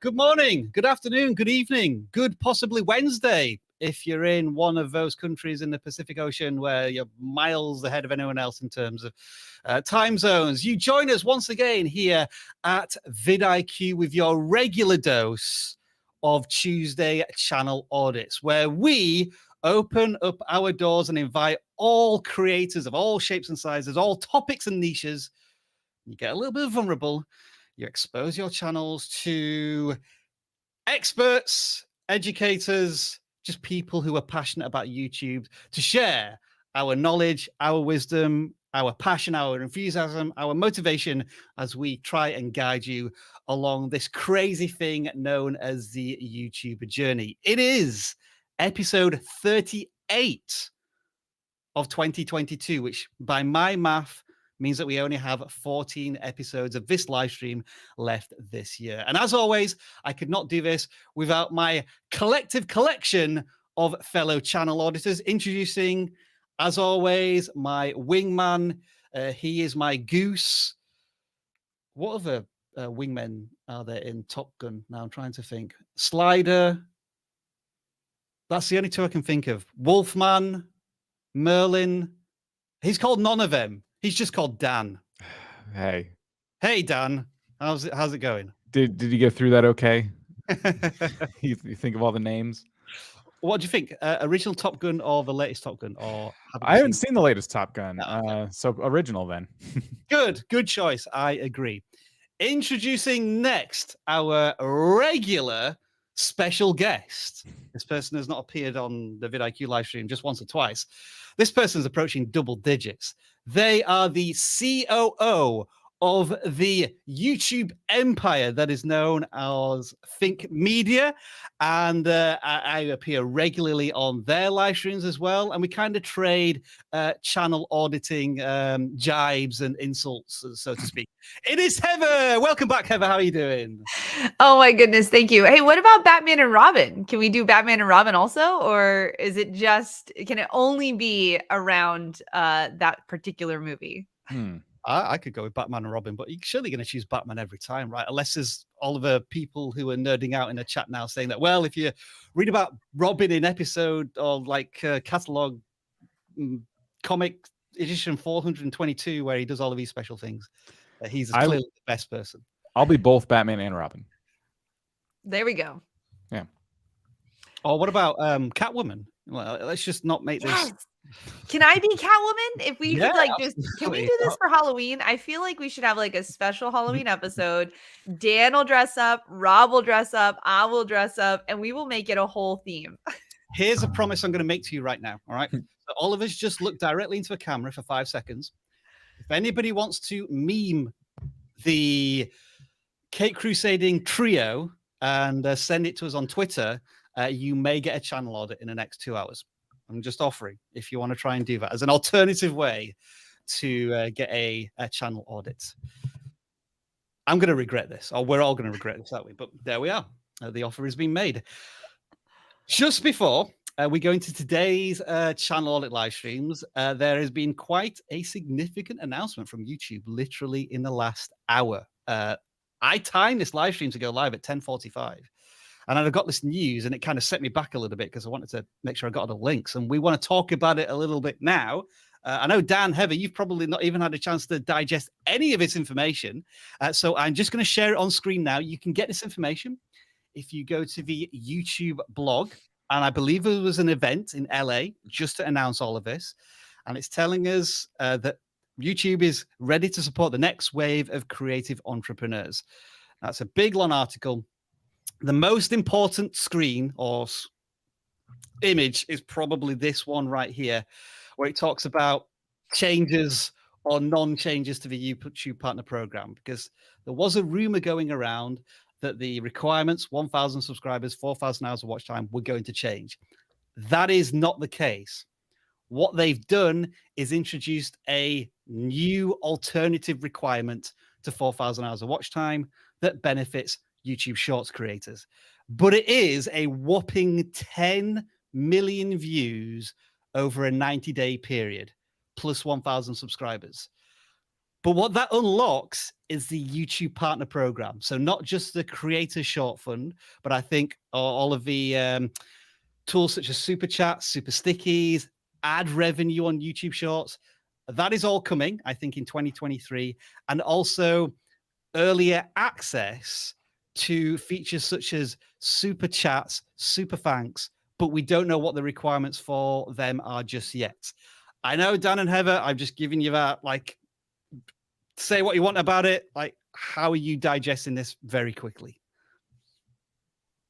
Good morning, good afternoon, good evening, good possibly Wednesday. If you're in one of those countries in the Pacific Ocean where you're miles ahead of anyone else in terms of time zones, you join us once again here at vidIQ with your regular dose of Tuesday channel audits, where we open up our doors and invite all creators of all shapes and sizes, all topics and niches. You get a little bit vulnerable. You expose your channels to experts, educators, just people who are passionate about YouTube to share our knowledge, our wisdom, our passion, our enthusiasm, our motivation as we try and guide you along this crazy thing known as the YouTuber journey. It is episode 38 of 2022, which by my math means that we only have 14 episodes of this live stream left this year. And as always, I could not do this without my collective collection of fellow channel auditors. Introducing, as always, my wingman. He is my goose. What other wingmen are there in Top Gun? Now I'm trying to think. Slider. That's the only two I can think of. Wolfman, Merlin. He's called none of them. He's just called Dan. Hey. Hey, Dan. How's it going? Did you get through that okay? you think of all the names? What do you think? Original Top Gun or the latest Top Gun? Or I haven't seen the latest Top Gun. No. So original then. Good choice. I agree. Introducing next our regular special guest. This person has not appeared on the vidIQ live stream just once or twice. This person is approaching double digits. They are the COO of the YouTube empire that is known as Think Media. And I appear regularly on their live streams as well. And we kind of trade channel auditing jibes and insults, so to speak. It is Heather. Welcome back, Heather. How are you doing? Oh, my goodness. Thank you. Hey, what about Batman and Robin? Can we do Batman and Robin also? Or is it just, can it only be around that particular movie? I could go with Batman and Robin, but you're surely going to choose Batman every time, right? Unless there's all of the people who are nerding out in the chat now saying that, well, if you read about Robin in episode of like catalog comic edition 422, where he does all of these special things, he's clearly the best person. I'll be both Batman and Robin. There we go. Yeah. Or what about Catwoman? Well, let's just not make this. Can I be Catwoman? If we could like just, can we do this absolutely. for Halloween? I feel like we should have like a special Halloween episode. Dan will dress up, Rob will dress up, I will dress up, and we will make it a whole theme. Here's a promise I'm going to make to you right now. All right. So all of us just look directly into a camera for 5 seconds. If anybody wants to meme the Cake Crusading trio and send it to us on Twitter, you may get a channel audit in the next 2 hours. I'm just offering if you want to try and do that as an alternative way to get a channel audit. I'm going to regret this, or we're all going to regret this, aren't we? But there we are. The offer has been made. Just before we go into today's channel audit live streams, there has been quite a significant announcement from YouTube literally in the last hour. I timed this live stream to go live at 10:45. And I got this news and it kind of set me back a little bit because I wanted to make sure I got all the links. And we want to talk about it a little bit now. I know, Dan, Heather, you've probably not even had a chance to digest any of this information. So I'm just going to share it on screen now. You can get this information if you go to the YouTube blog. And I believe it was an event in LA just to announce all of this. And it's telling us that YouTube is ready to support the next wave of creative entrepreneurs. That's a big, long article. The most important screen or image is probably this one right here, where it talks about changes or non-changes to the YouTube Partner Program, because there was a rumor going around that the requirements, 1,000 subscribers, 4,000 hours of watch time, were going to change. That is not the case. What they've done is introduced a new alternative requirement to 4,000 hours of watch time that benefits YouTube Shorts creators. But it is a whopping 10 million views over a 90-day period, plus 1,000 subscribers. But what that unlocks is the YouTube partner program. So not just the creator short fund, but I think all of the tools such as super chats, super stickies, ad revenue on YouTube shorts. That is all coming, I think, in 2023. And also earlier access to features such as super chats, super thanks, but we don't know what the requirements for them are just yet. I know, Dan and Heather, I've just given you that, like, say what you want about it. Like, how are you digesting this very quickly?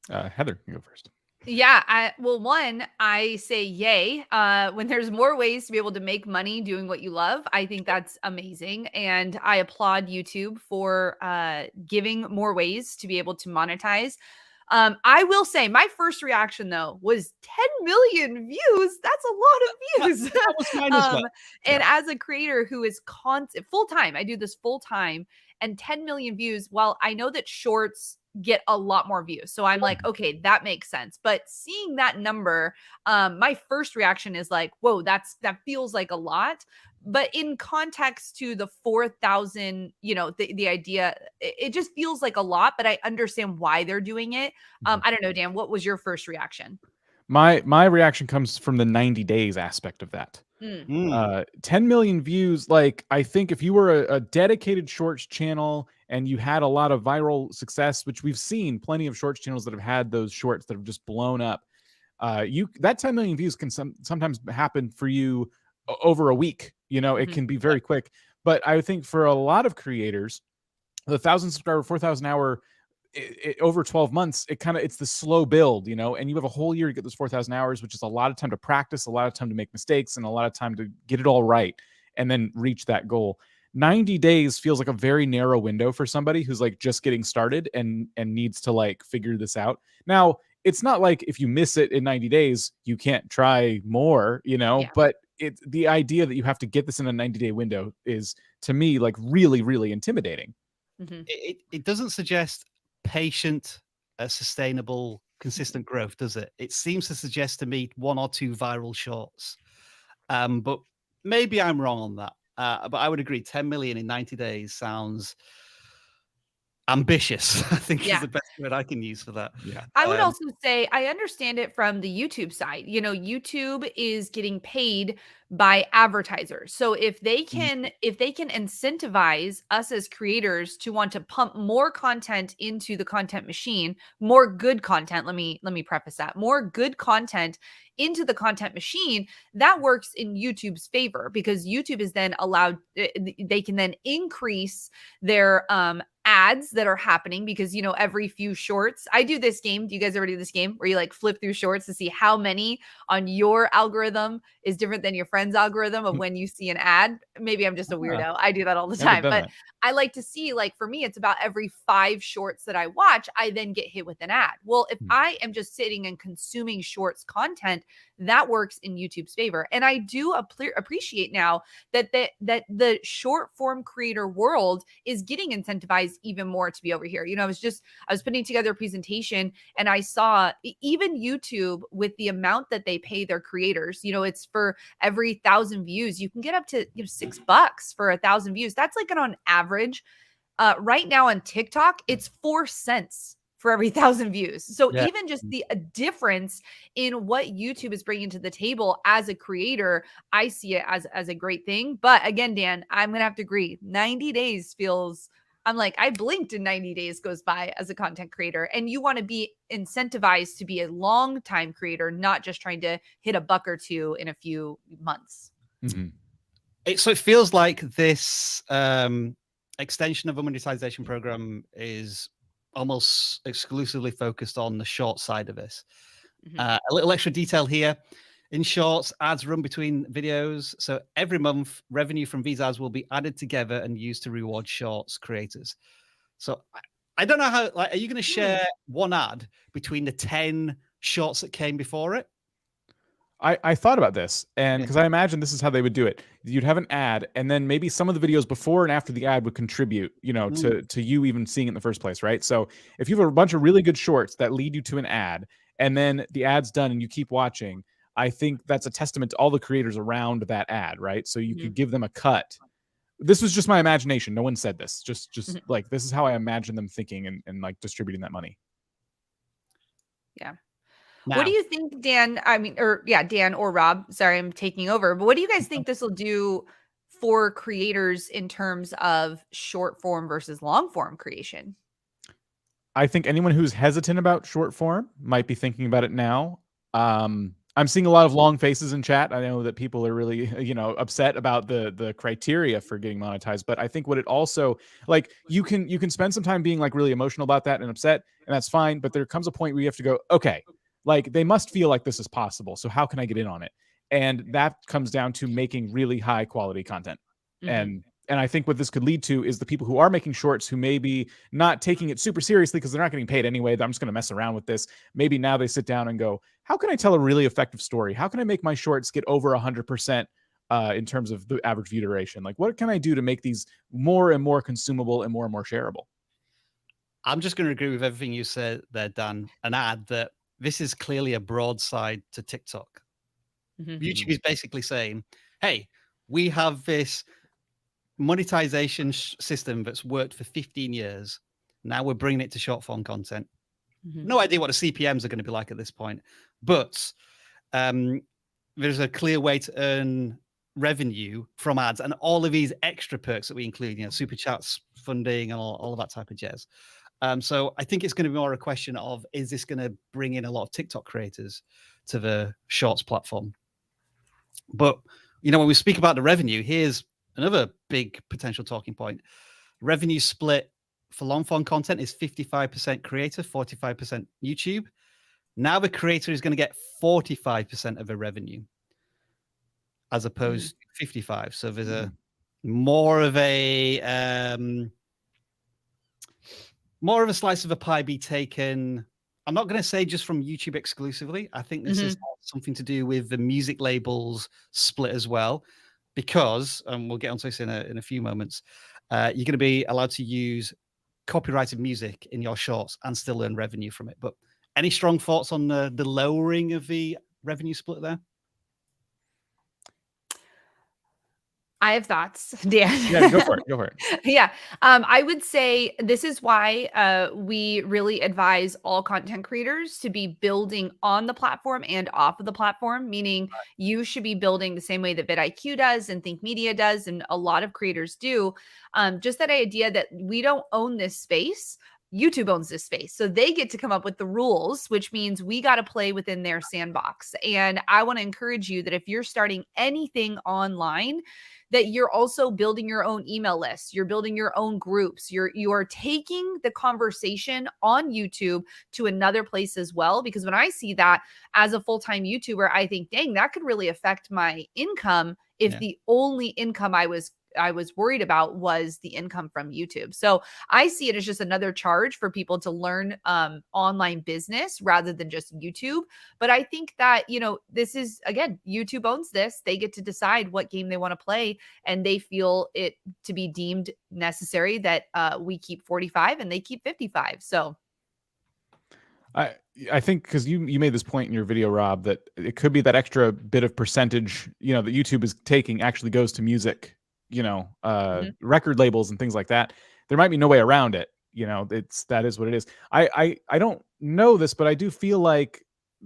Heather, you go first. Yeah, well, one, I say yay. When there's more ways to be able to make money doing what you love, I think that's amazing. And I applaud YouTube for giving more ways to be able to monetize. I will say my first reaction though was 10 million views. That's a lot of views. That was mine as well. And as a creator who is full time, I do this full time, and 10 million views. While I know that shorts get a lot more views, so I'm like, okay, that makes sense. But seeing that number, my first reaction is like, whoa, that feels like a lot. But in context to the 4,000, the idea, it just feels like a lot, but I understand why they're doing it. I don't know, Dan, what was your first reaction? My reaction comes from the 90 days aspect of that. 10 million views. Like, I think if you were a dedicated shorts channel and you had a lot of viral success, which we've seen plenty of shorts channels that have had those shorts that have just blown up, that 10 million views can sometimes happen for you over a week. It can be very quick. But I think for a lot of creators, the 1,000 subscriber, 4,000 hour, over 12 months, it's the slow build, and you have a whole year to get those 4,000 hours, which is a lot of time to practice, a lot of time to make mistakes, and a lot of time to get it all right and then reach that goal. 90 days feels like a very narrow window for somebody who's like just getting started and needs to like figure this out. Now, it's not like if you miss it in 90 days, you can't try more, but it's the idea that you have to get this in a 90-day window is, to me, like really, really intimidating. It doesn't suggest patient, sustainable, consistent growth, does it? It seems to suggest to me 1 or 2 viral shorts. But maybe I'm wrong on that. But I would agree, 10 million in 90 days sounds ambitious. I think is the best word I can use for that. Yeah. I would also say I understand it from the YouTube side. YouTube is getting paid by advertisers. So if they can incentivize us as creators to want to pump more content into the content machine, more good content, let me preface that, more good content into the content machine, that works in YouTube's favor, because YouTube is then allowed, they can then increase their ads that are happening, because every few shorts, I do this game. Do you guys ever do this game where you like flip through shorts to see how many on your algorithm is different than your friend's algorithm of when you see an ad? Maybe I'm just a weirdo. I do that all the time, but I like to see, like, for me, it's about every 5 shorts that I watch, I then get hit with an ad. Well, if I am just sitting and consuming shorts content, that works in YouTube's favor. And I do appreciate now that the short form creator world is getting incentivized even more to be over here. I was putting together a presentation and I saw even YouTube, with the amount that they pay their creators, it's for every 1,000 views, you can get up to $6 for 1,000 views. That's like on average. Right now on TikTok, it's 4 cents for every 1,000 views. So even just the difference in what YouTube is bringing to the table as a creator, I see it as a great thing. But again, Dan, I'm going to have to agree. 90 days feels, I'm like, I blinked and 90 days goes by as a content creator, and you want to be incentivized to be a long time creator, not just trying to hit a buck or two in a few months. So it feels like this extension of a monetization program is almost exclusively focused on the short side of this. A little extra detail here. In shorts, ads run between videos. So every month, revenue from these ads will be added together and used to reward shorts creators. So I don't know how, like, are you going to share one ad between the 10 shorts that came before it? I thought about this, and because I imagine this is how they would do it. You'd have an ad, and then maybe some of the videos before and after the ad would contribute, to you even seeing it in the first place, right? So if you have a bunch of really good shorts that lead you to an ad, and then the ad's done and you keep watching, I think that's a testament to all the creators around that ad, right? So you could give them a cut this was just my imagination. No one said this. Just like, this is how I imagine them thinking and like distributing that money. Yeah. Now, what do you think, Dan? I mean, Dan or Rob. Sorry, I'm taking over. But what do you guys think this will do for creators in terms of short form versus long form creation? I think anyone who's hesitant about short form might be thinking about it now. I'm seeing a lot of long faces in chat. I know that people are really, upset about the criteria for getting monetized, but I think what it also, like, you can spend some time being like really emotional about that and upset, and that's fine. But there comes a point where you have to go, okay, like, they must feel like this is possible. So how can I get in on it? And that comes down to making really high quality content. And I think what this could lead to is the people who are making shorts, who may be not taking it super seriously because they're not getting paid anyway, I'm just going to mess around with this. Maybe now they sit down and go, how can I tell a really effective story? How can I make my shorts get over 100% in terms of the average view duration? Like, what can I do to make these more and more consumable and more shareable? I'm just going to agree with everything you said there, Dan, and add that this is clearly a broadside to TikTok. YouTube is basically saying, hey, we have this monetization system that's worked for 15 years. Now we're bringing it to short form content. No idea what the CPMs are going to be like at this point, but there's a clear way to earn revenue from ads and all of these extra perks that we include, super chats, funding, and all of that type of jazz. So I think it's going to be more a question of, is this going to bring in a lot of TikTok creators to the Shorts platform? But, when we speak about the revenue, here's another big potential talking point. Revenue split for long form content is 55% creator, 45% YouTube. Now the creator is going to get 45% of the revenue as opposed to 55. So there's a more of a slice of a pie be taken. I'm not going to say just from YouTube exclusively. I think this is something to do with the music labels split as well, because, and we'll get onto this in a few moments, you're going to be allowed to use copyrighted music in your shorts and still earn revenue from it. But any strong thoughts on the lowering of the revenue split there? I have thoughts, Dan. Yeah, go for it. Yeah. I would say this is why we really advise all content creators to be building on the platform and off of the platform, meaning you should be building the same way that vidIQ does and Think Media does, and a lot of creators do. Just that idea that we don't own this space. YouTube owns this space. So they get to come up with the rules, which means we got to play within their sandbox. And I want to encourage you that if you're starting anything online, that you're also building your own email list, you're building your own groups, you are taking the conversation on YouTube to another place as well. Because when I see that as a full-time YouTuber, I think, dang, that could really affect my income if the only income I was worried about was the income from YouTube. So I see it as just another charge for people to learn online business rather than just YouTube. But I think that, this is, again, YouTube owns this. They get to decide what game they want to play, and they feel it to be deemed necessary that we keep 45 and they keep 55. So I think, because you made this point in your video, Rob, that it could be that extra bit of percentage, that YouTube is taking actually goes to music, record labels and things like that. There might be no way around it. That is what it is. I don't know this, but I do feel like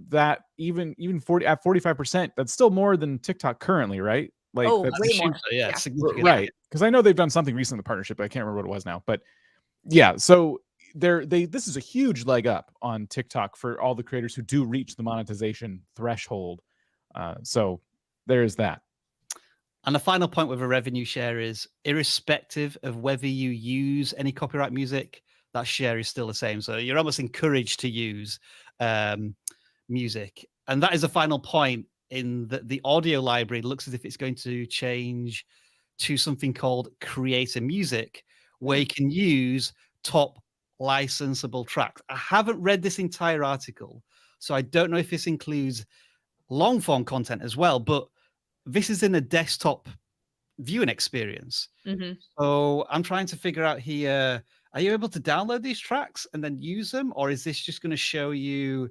that even 45%, that's still more than TikTok currently, right? Like, that's way more. Yeah, significant. Right. Because I know they've done something recently in the partnership, but I can't remember what it was now. But yeah, so this is a huge leg up on TikTok for all the creators who do reach the monetization threshold. So there's that. And the final point with a revenue share is, irrespective of whether you use any copyright music, that share is still the same. So you're almost encouraged to use music. And that is the final point, in that the audio library looks as if it's going to change to something called creator music, where you can use top licensable tracks. I haven't read this entire article, so I don't know if this includes long form content as well, but this is in a desktop viewing experience. So I'm trying to figure out here, are you able to download these tracks and then use them? Or is this just going to show you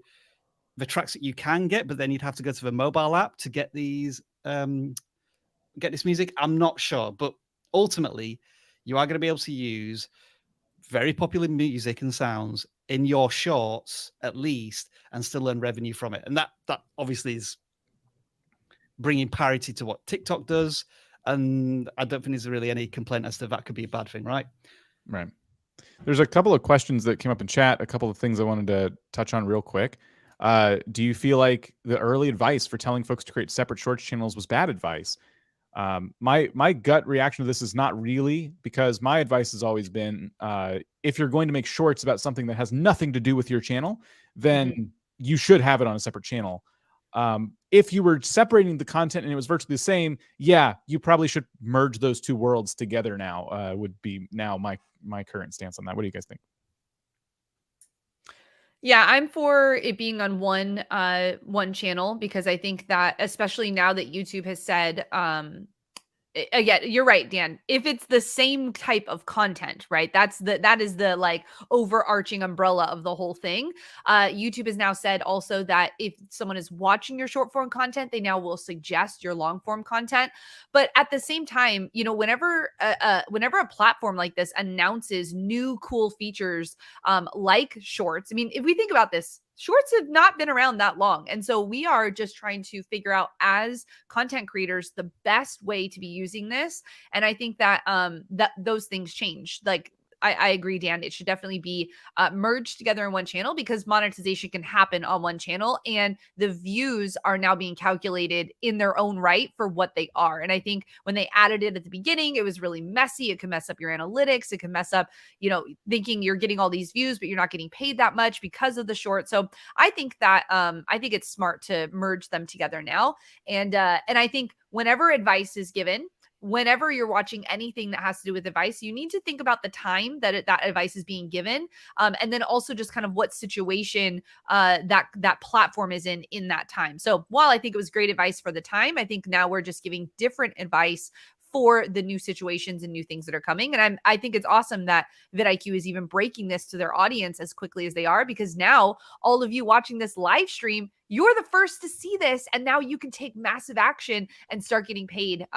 the tracks that you can get, but then you'd have to go to the mobile app to get these, get this music? I'm not sure, but ultimately, you are going to be able to use very popular music and sounds in your shorts, at least, and still earn revenue from it. And that obviously is bringing parity to what TikTok does. And I don't think there's really any complaint as to that could be a bad thing, right? Right. There's a couple of questions that came up in chat, a couple of things I wanted to touch on real quick. Do you feel like the early advice for telling folks to create separate shorts channels was bad advice? My gut reaction to this is not really, because my advice has always been, if you're going to make shorts about something that has nothing to do with your channel, then you should have it on a separate channel. If you were separating the content and it was virtually the same, yeah, you probably should merge those two worlds together now, would be now my current stance on that. What do you guys think? Yeah, I'm for it being on one channel, because I think that, especially now that YouTube has said, again, you're right, Dan. If it's the same type of content, right? That is the like overarching umbrella of the whole thing. YouTube has now said also that if someone is watching your short form content, they now will suggest your long form content. But at the same time, you know, whenever a platform like this announces new cool features, like shorts, I mean, if we think about this, shorts have not been around that long. And so we are just trying to figure out, as content creators, the best way to be using this. And I think that that those things change. Like, I agree, Dan. It should definitely be merged together in one channel, because monetization can happen on one channel, and the views are now being calculated in their own right for what they are. And I think when they added it at the beginning, it was really messy. It can mess up your analytics. It can mess up, you know, thinking you're getting all these views, but you're not getting paid that much because of the short. So I think that I think it's smart to merge them together now. And I think whenever advice is given, whenever you're watching anything that has to do with advice, you need to think about the time that that advice is being given, and then also just kind of what situation that platform is in that time. So while I think it was great advice for the time, I think now we're just giving different advice for the new situations and new things that are coming. And I think it's awesome that vidIQ is even breaking this to their audience as quickly as they are, because now all of you watching this live stream, you're the first to see this, and now you can take massive action and start getting paid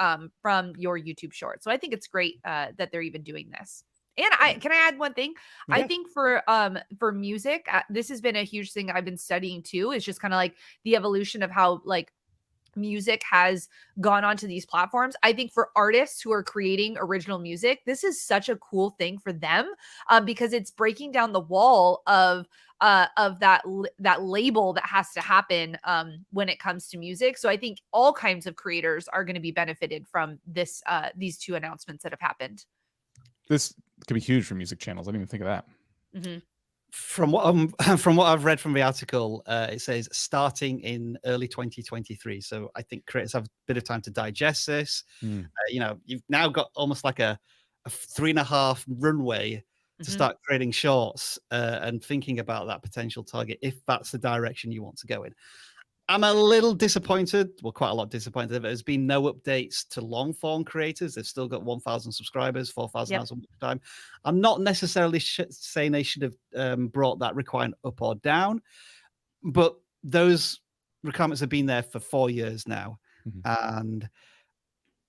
from your YouTube short. So I think it's great that they're even doing this. And can I add one thing? Yeah. I think for music, this has been a huge thing I've been studying too. Is just kind of like the evolution of how like music has gone onto these platforms. I think for artists who are creating original music, this is such a cool thing for them, because it's breaking down the wall of that label that has to happen when it comes to music. So I think all kinds of creators are going to be benefited from this these two announcements that have happened. This could be huge for music channels. I didn't even think of that. Mm-hmm. From what I've read from the article, it says starting in early 2023. So I think creators have a bit of time to digest this. You know, you've now got almost like a 3.5 runway to start creating shorts and thinking about that potential target, if that's the direction you want to go in. I'm a little disappointed, well, quite a lot disappointed. There's been no updates to long form creators. They've still got 1,000 subscribers, 4,000 hours of time. I'm not necessarily saying they should have brought that requirement up or down, but those requirements have been there for 4 years now. And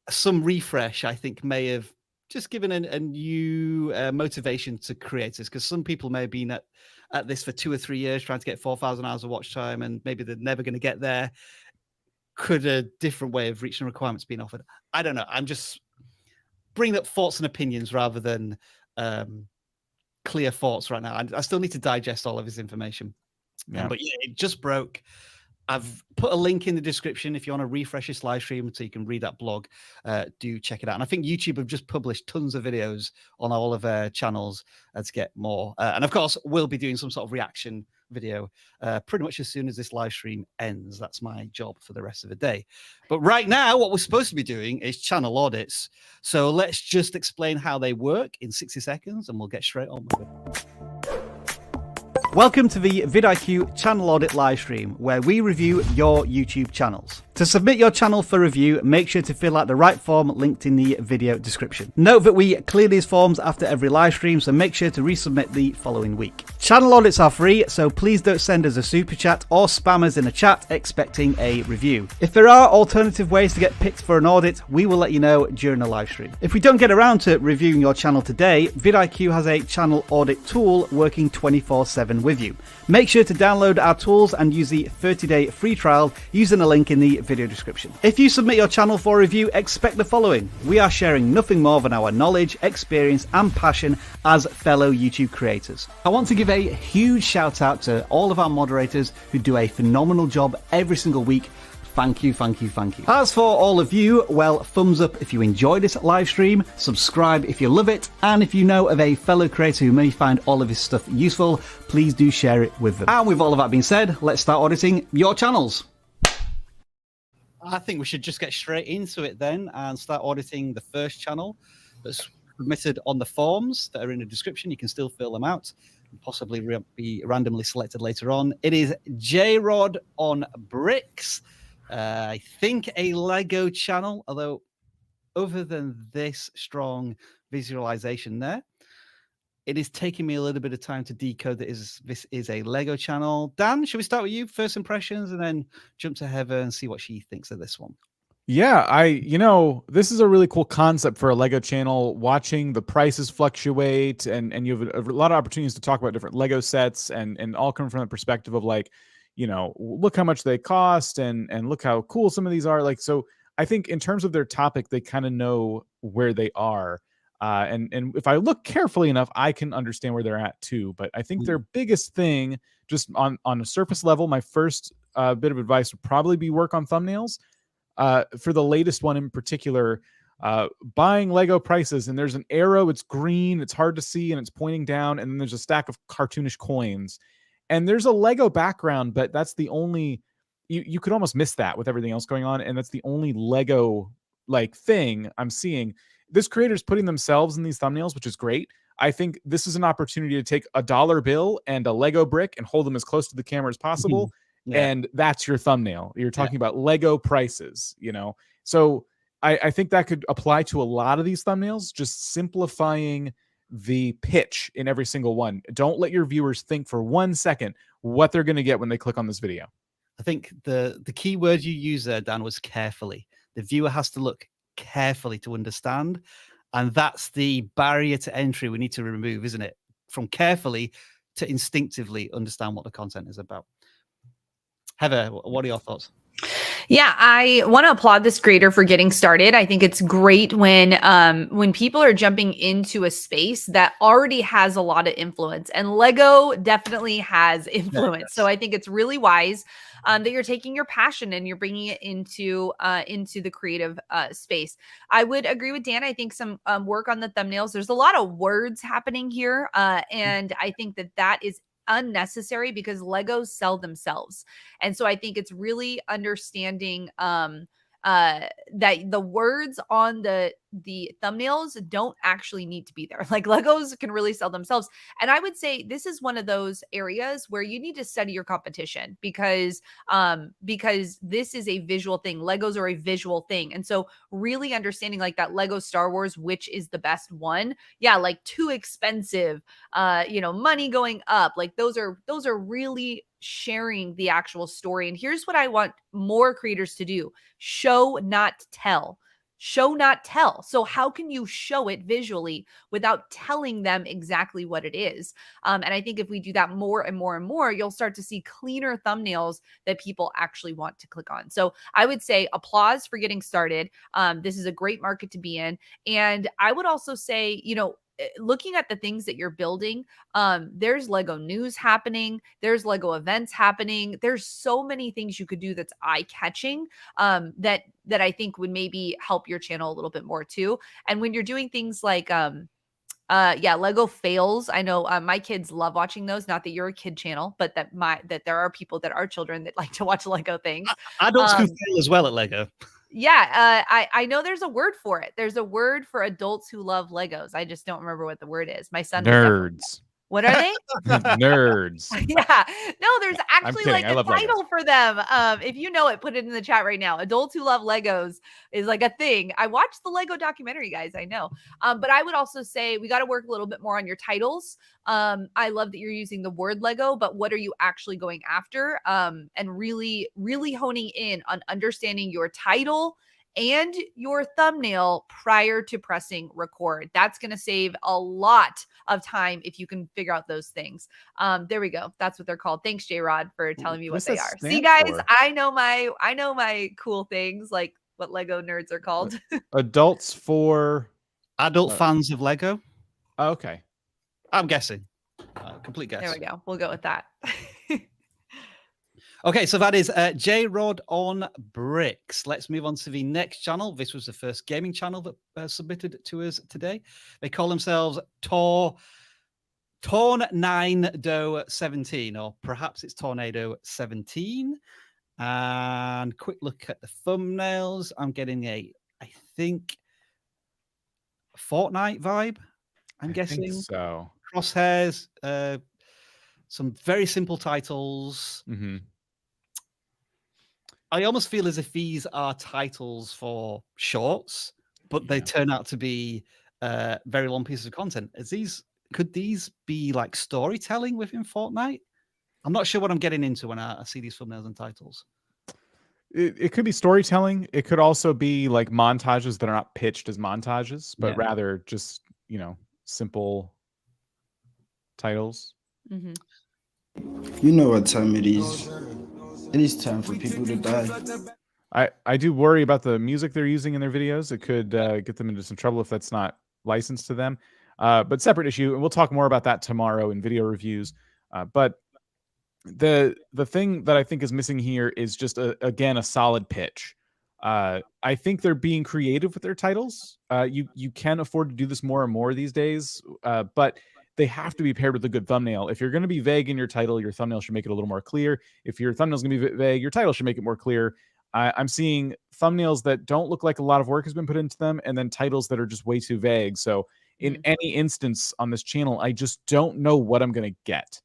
some refresh, I think, may have just given a new motivation to creators, because some people may have been at this for 2 or 3 years trying to get 4,000 hours of watch time, and maybe they're never going to get there. Could a different way of reaching requirements been offered? I don't know. I'm just bringing up thoughts and opinions rather than clear thoughts right now. I still need to digest all of this information. But yeah, it just broke. I've put a link in the description if you want to refresh this live stream so you can read that blog. Do check it out. And I think YouTube have just published tons of videos on all of their channels to get more. And of course, we'll be doing some sort of reaction video pretty much as soon as this live stream ends. That's my job for the rest of the day. But right now, what we're supposed to be doing is channel audits. So let's just explain how they work in 60 seconds and we'll get straight on with it. Welcome to the vidIQ channel audit live stream, where we review your YouTube channels. To submit your channel for review, make sure to fill out the right form linked in the video description. Note that we clear these forms after every live stream, so make sure to resubmit the following week. Channel audits are free, so please don't send us a super chat or spam us in a chat expecting a review. If there are alternative ways to get picked for an audit, we will let you know during a live stream. If we don't get around to reviewing your channel today, vidIQ has a channel audit tool working 24/7 with you. Make sure to download our tools and use the 30-day free trial using a link in the video description. If you submit your channel for review, expect the following. We are sharing nothing more than our knowledge, experience, and passion as fellow YouTube creators. I want to give a huge shout out to all of our moderators who do a phenomenal job every single week. Thank you, thank you, thank you. As for all of you, well, thumbs up if you enjoy this live stream, subscribe if you love it, and if you know of a fellow creator who may find all of this stuff useful, please do share it with them. And with all of that being said, let's start auditing your channels. I think we should just get straight into it then and start auditing the first channel that's submitted on the forms that are in the description. You can still fill them out and possibly be randomly selected later on. It is J-Rod on Bricks. I think a Lego channel, although other than this strong visualization there, it is taking me a little bit of time to decode that this is a Lego channel. Dan, should we start with you? First impressions and then jump to Heather and see what she thinks of this one. Yeah, this is a really cool concept for a Lego channel, watching the prices fluctuate and you have a lot of opportunities to talk about different Lego sets and all come from the perspective of like, look how much they cost and look how cool some of these are. Like, so I think in terms of their topic, they kind of know where they are. And if I look carefully enough, I can understand where they're at too. But I think their biggest thing, just on a surface level, my first bit of advice would probably be work on thumbnails. For the latest one in particular, buying Lego prices, and there's an arrow, it's green, it's hard to see, and it's pointing down, and then there's a stack of cartoonish coins. And there's a Lego background, but that's the only, you could almost miss that with everything else going on, and that's the only Lego like thing I'm seeing. This creator's putting themselves in these thumbnails, which is great. I think this is an opportunity to take a dollar bill and a Lego brick and hold them as close to the camera as possible. Yeah. And that's your thumbnail. You're talking about Lego prices, So I think that could apply to a lot of these thumbnails, just simplifying the pitch in every single one. Don't let your viewers think for 1 second what they're going to get when they click on this video. I think the key word you used there, Dan, was carefully. The viewer has to look carefully to understand. And that's the barrier to entry we need to remove, isn't it? From carefully to instinctively understand what the content is about. Heather, what are your thoughts? Yeah, I want to applaud this creator for getting started. I think it's great when people are jumping into a space that already has a lot of influence, and Lego definitely has influence. Yes. So I think it's really wise that you're taking your passion and you're bringing it into the creative space. I would agree with Dan. I think some work on the thumbnails. There's a lot of words happening here, and I think that is unnecessary because Legos sell themselves. And so I think it's really understanding that the words on the thumbnails don't actually need to be there. Like Legos can really sell themselves. And I would say this is one of those areas where you need to study your competition because this is a visual thing. Legos are a visual thing. And so really understanding like that Lego Star Wars, which is the best one. Yeah. Like too expensive, money going up. Like those are really sharing the actual story. And here's what I want more creators to do: show, not tell. Show, not tell. So how can you show it visually without telling them exactly what it is? And I think if we do that more and more and more, you'll start to see cleaner thumbnails that people actually want to click on. So I would say applause for getting started. This is a great market to be in. And I would also say, looking at the things that you're building, there's Lego news happening, there's Lego events happening, there's so many things you could do that's eye-catching that I think would maybe help your channel a little bit more too. And when you're doing things like Lego fails, I know my kids love watching those. Not that you're a kid channel, but that there are people that are children that like to watch Lego things. Adults who fail as well at Lego. Yeah, I know there's a word for it. There's a word for adults who love Legos. I just don't remember what the word is. My son nerds. What are they? Nerds. Yeah. No, there's actually kidding. like I a love Legos. title for them. If you know it, put it in the chat right now. Adults who love Legos is like a thing. I watched the Lego documentary, guys. I know. But I would also say we got to work a little bit more on your titles. I love that you're using the word Lego, but what are you actually going after? And really, really honing in on understanding your title and your thumbnail prior to pressing record. That's going to save a lot of time if you can figure out those things. There we go. That's what they're called. Thanks, J-Rod, for telling me what they are. See, guys, I know my cool things, like what Lego nerds are called. Adults for adult fans of Lego. Okay. I'm guessing. Complete guess. There we go. We'll go with that. Okay, so that is J-Rod on Bricks. Let's move on to the next channel. This was the first gaming channel that submitted to us today. They call themselves Tornado 17, or perhaps it's Tornado 17. And quick look at the thumbnails. I'm getting I think, Fortnite vibe. I'm guessing so. Crosshairs, some very simple titles. Mm-hmm. I almost feel as if these are titles for shorts, but they turn out to be very long pieces of content. Could these be like storytelling within Fortnite? I'm not sure what I'm getting into when I see these thumbnails and titles. It could be storytelling. It could also be like montages that are not pitched as montages, but rather just, simple titles. Mm-hmm. You know what time it is. It is time for people to die. I do worry about the music they're using in their videos. It could get them into some trouble if that's not licensed to them. But separate issue, and we'll talk more about that tomorrow in video reviews. But the thing that I think is missing here is just again a solid pitch. I think they're being creative with their titles. You can afford to do this more and more these days, but they have to be paired with a good thumbnail. If you're going to be vague in your title, your thumbnail should make it a little more clear. If your thumbnail is going to be vague, your title should make it more clear. I'm seeing thumbnails that don't look like a lot of work has been put into them, and then titles that are just way too vague. So in any instance on this channel, I just don't know what I'm going to get.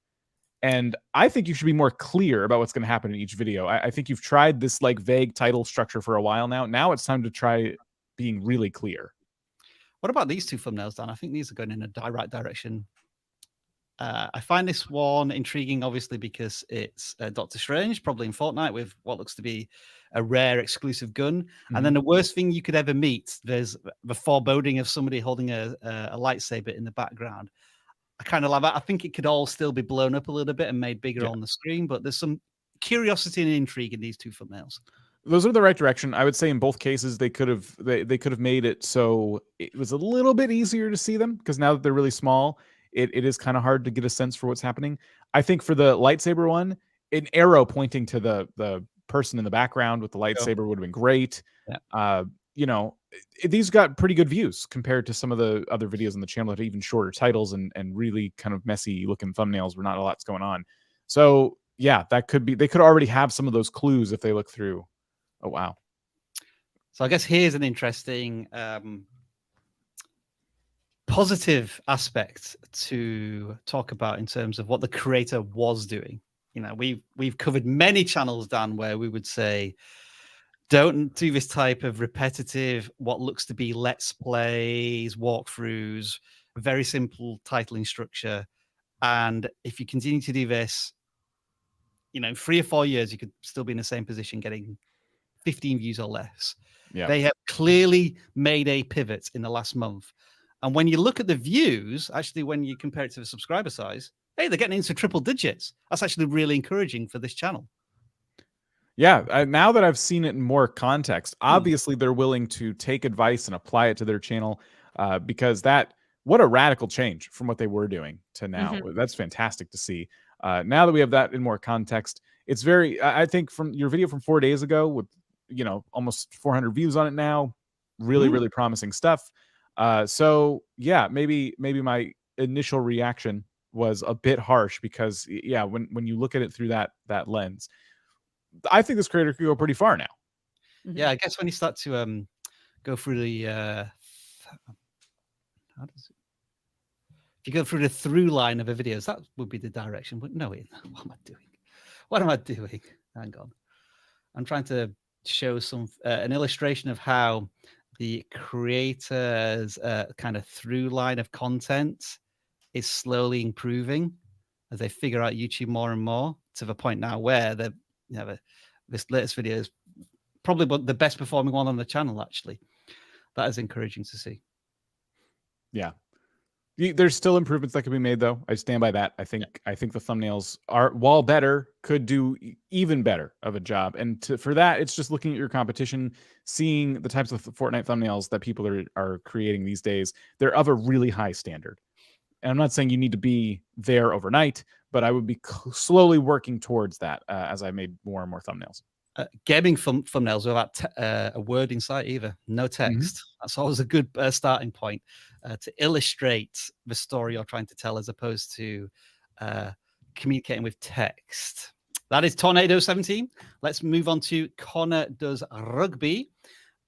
And I think you should be more clear about what's going to happen in each video. I think you've tried this like vague title structure for a while now. Now it's time to try being really clear. What about these two thumbnails, Dan? I think these are going in a right direction. I find this one intriguing, obviously, because it's Doctor Strange, probably in Fortnite, with what looks to be a rare exclusive gun. And then the worst thing you could ever meet, there's the foreboding of somebody holding a lightsaber in the background. I kind of love that. I think it could all still be blown up a little bit and made bigger on the screen, but there's some curiosity and intrigue in these two thumbnails. Those are the right direction. I would say in both cases they could have made it so it was a little bit easier to see them, because now that they're really small, it is kind of hard to get a sense for what's happening. I think for the lightsaber one, an arrow pointing to the person in the background with the lightsaber would have been great. Yeah. These got pretty good views compared to some of the other videos on the channel that had even shorter titles and really kind of messy looking thumbnails where not a lot's going on. So yeah, that could be, they could already have some of those clues if they look through. Oh, wow. So I guess here's an interesting positive aspect to talk about in terms of what the creator was doing. We've covered many channels, Dan, where we would say, don't do this type of repetitive, what looks to be let's plays, walkthroughs, very simple titling structure. And if you continue to do this, 3 or 4 years, you could still be in the same position, getting 15 views or less. Yeah. They have clearly made a pivot in the last month. And when you look at the views, actually, when you compare it to the subscriber size, hey, they're getting into triple digits. That's actually really encouraging for this channel. Yeah, now that I've seen it in more context, obviously they're willing to take advice and apply it to their channel, because what a radical change from what they were doing to now. That's fantastic to see. Now that we have that in more context, it's I think from your video from 4 days ago with, almost 400 views on it now, really, really promising stuff. So yeah, maybe my initial reaction was a bit harsh because when you look at it through that lens, I think this creator could go pretty far now. Yeah, I guess when you start to go through the if you go through the through line of a video, that would be the direction. But no, what am I doing? What am I doing? Hang on. I'm trying to show an illustration of how the creator's kind of through line of content is slowly improving as they figure out YouTube more and more, to the point now where this latest video is probably the best performing one on the channel. Actually, that is encouraging to see. Yeah. There's still improvements that can be made, though. I stand by that. I think the thumbnails are, while better, could do even better of a job. And for that, it's just looking at your competition, seeing the types of Fortnite thumbnails that people are creating these days. They're of a really high standard. And I'm not saying you need to be there overnight, but I would be slowly working towards that as I made more and more thumbnails. Gaming thumbnails without a word inside either, no text. That's always a good starting point to illustrate the story you're trying to tell, as opposed to communicating with text. That is Tornado 17. Let's move on to Connor Does Rugby.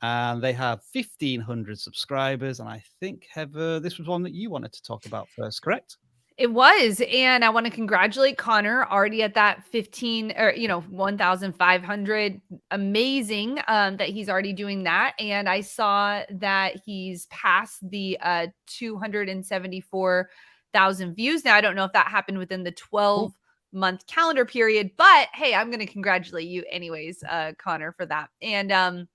And they have 1,500 subscribers. And I think, Heather, this was one that you wanted to talk about first, correct? It was. And I want to congratulate Connor, already at that 1,500. Amazing that he's already doing that. And I saw that he's passed the 274,000 views. Now, I don't know if that happened within the 12-month calendar period, but hey, I'm going to congratulate you anyways, Connor, for that. And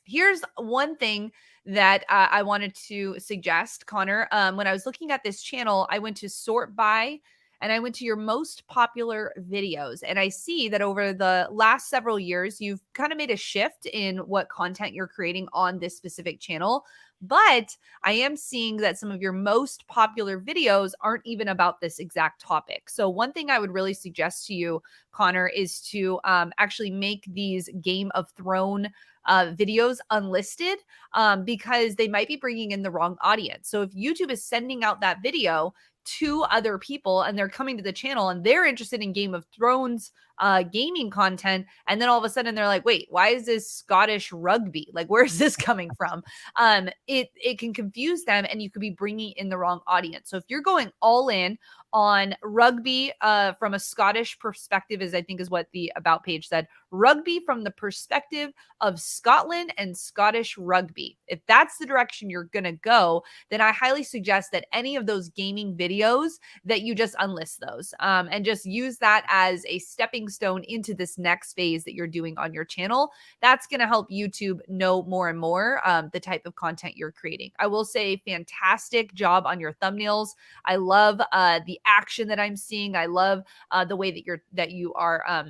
here's one thing that I wanted to suggest, Connor. When I was looking at this channel, I went to sort by, and I went to your most popular videos. And I see that over the last several years, you've kind of made a shift in what content you're creating on this specific channel. But I am seeing that some of your most popular videos aren't even about this exact topic. So one thing I would really suggest to you, Connor, is to actually make these Game of Thrones videos unlisted because they might be bringing in the wrong audience. So if YouTube is sending out that video to other people and they're coming to the channel and they're interested in Game of Thrones gaming content, and then all of a sudden they're like, wait, why is this Scottish rugby? Like, where's this coming from? It can confuse them, and you could be bringing in the wrong audience. So if you're going all in on rugby from a Scottish perspective, I think is what the about page said, rugby from the perspective of Scotland and Scottish rugby. If that's the direction you're going to go, then I highly suggest that any of those gaming videos that you just unlist those and just use that as a stepping stone into this next phase that you're doing on your channel. That's going to help YouTube know more and more the type of content you're creating. I will say fantastic job on your thumbnails. I love the action that I'm seeing. I love the way that you are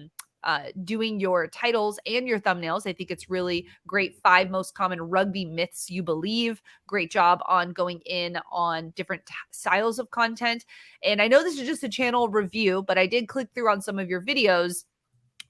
doing your titles and your thumbnails. I think it's really great. 5 most common rugby myths you believe. Great job on going in on different styles of content. And I know this is just a channel review, but I did click through on some of your videos.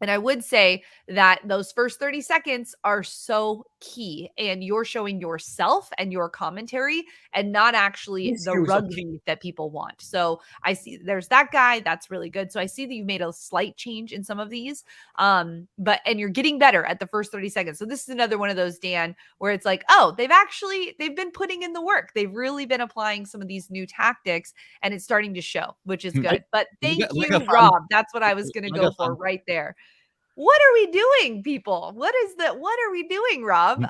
And I would say that those first 30 seconds are so key, and you're showing yourself and your commentary and not actually the rugby that people want. So I see there's that guy. That's really good. So I see that you've made a slight change in some of these, and you're getting better at the first 30 seconds. So this is another one of those, Dan, where it's like, oh, they've been putting in the work. They've really been applying some of these new tactics, and it's starting to show, which is good. But thank you, Rob. That's what I was going to go for right there. What are we doing, people? What are we doing, Rob?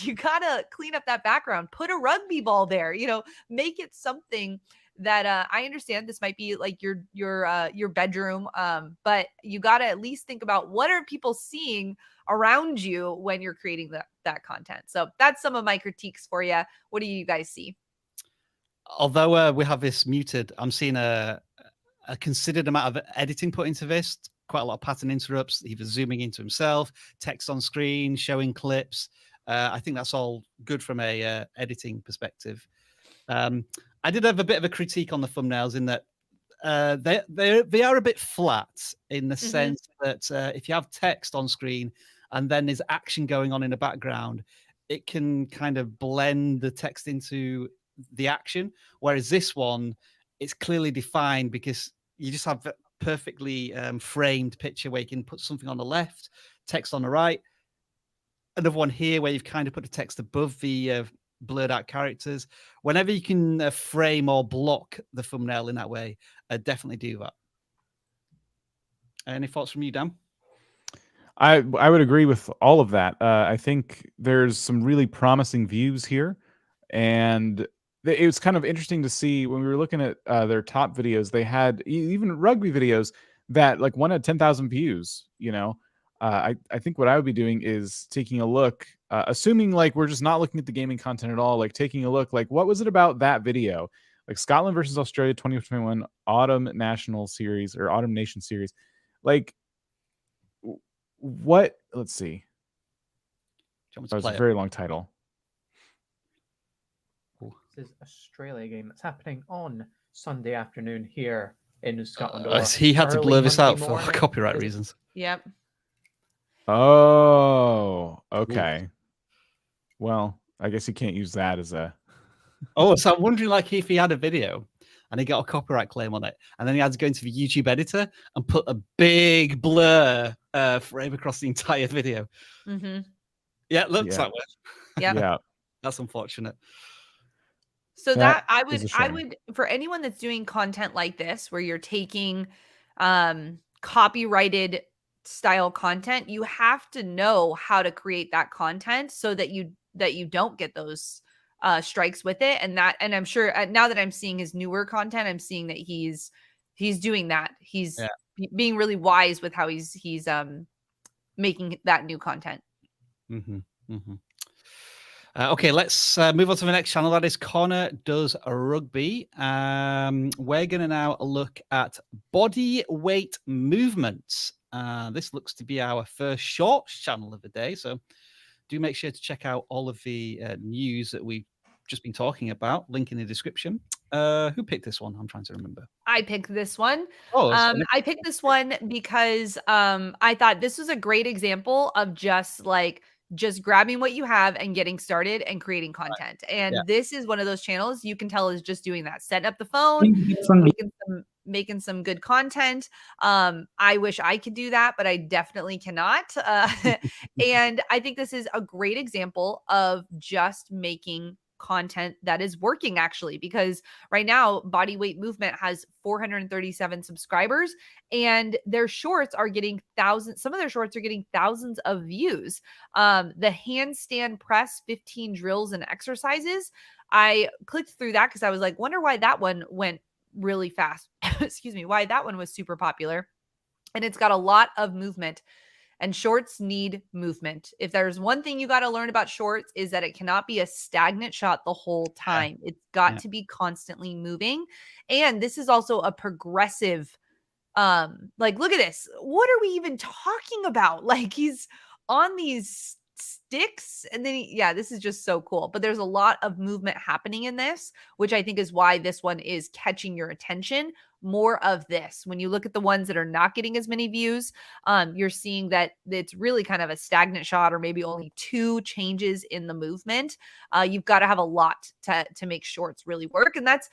You gotta clean up that background. Put a rugby ball there. Make it something that I understand. This might be like your bedroom, but you gotta at least think about what are people seeing around you when you're creating that content. So that's some of my critiques for you. What do you guys see? Although we have this muted, I'm seeing a considered amount of editing put into this. Quite a lot of pattern interrupts, either zooming into himself, text on screen, showing clips. I think that's all good from a editing perspective. I did have a bit of a critique on the thumbnails in that they are a bit flat in the sense that if you have text on screen and then there's action going on in the background, it can kind of blend the text into the action. Whereas this one, it's clearly defined because you just have perfectly framed picture where you can put something on the left, text on the right. Another one here where you've kind of put the text above the blurred out characters. Whenever you can frame or block the thumbnail in that way, definitely do that. Any thoughts from you, Dan? I would agree with all of that. I think there's some really promising views here, and it was kind of interesting to see when we were looking at their top videos. They had even rugby videos that like one had 10,000 views. You know, I think what I would be doing is taking a look, assuming like we're just not looking at the gaming content at all, like taking a look, like what was it about that video, like Scotland versus Australia 2021 Autumn National Series or Autumn Nation Series, like. What? Let's see. That was a very long title. This is Australia game that's happening on Sunday afternoon here in Scotland. He had to blur this out for copyright reasons. Yep. Oh, okay. Well, I guess you can't use that as a. Oh, so I'm wondering, like, if he had a video and he got a copyright claim on it, and then he had to go into the YouTube editor and put a big blur frame across the entire video. Mm-hmm. Yeah, looks that way. Yeah, that's unfortunate. So that I would for anyone that's doing content like this, where you're taking copyrighted style content, you have to know how to create that content so that you don't get those strikes with it. And I'm sure now that I'm seeing his newer content, I'm seeing that he's doing that. He's being really wise with how he's making that new content. Mm-hmm. Mm-hmm. Okay, let's move on to the next channel. That is Connor Does Rugby. We're going to now look at body weight movements. This looks to be our first shorts channel of the day. So do make sure to check out all of the news that we've just been talking about. Link in the description. Who picked this one? I'm trying to remember. I picked this one. Oh, I picked this one because I thought this was a great example of just grabbing what you have and getting started and creating content. And this is one of those channels you can tell is just doing that. Setting up the phone, making some good content. I wish I could do that, but I definitely cannot. And I think this is a great example of just making content that is working, actually, because right now body weight movement has 437 subscribers and their shorts are getting thousands. Some of their shorts are getting thousands of views. The handstand press 15 drills and exercises, I clicked through that because I was like, wonder why that one went really fast. Excuse me, why that one was super popular. And it's got a lot of movement. And shorts need movement. If there's one thing you got to learn about shorts is that it cannot be a stagnant shot the whole time. It's got to be constantly moving. And this is also a progressive, like, look at this. What are we even talking about? Like, he's on these sticks and then this is just so cool. But there's a lot of movement happening in this, which I think is why this one is catching your attention. More of this. When you look at the ones that are not getting as many views, you're seeing that it's really kind of a stagnant shot or maybe only 2 changes in the movement. You've got to have a lot to make shorts really work. And that's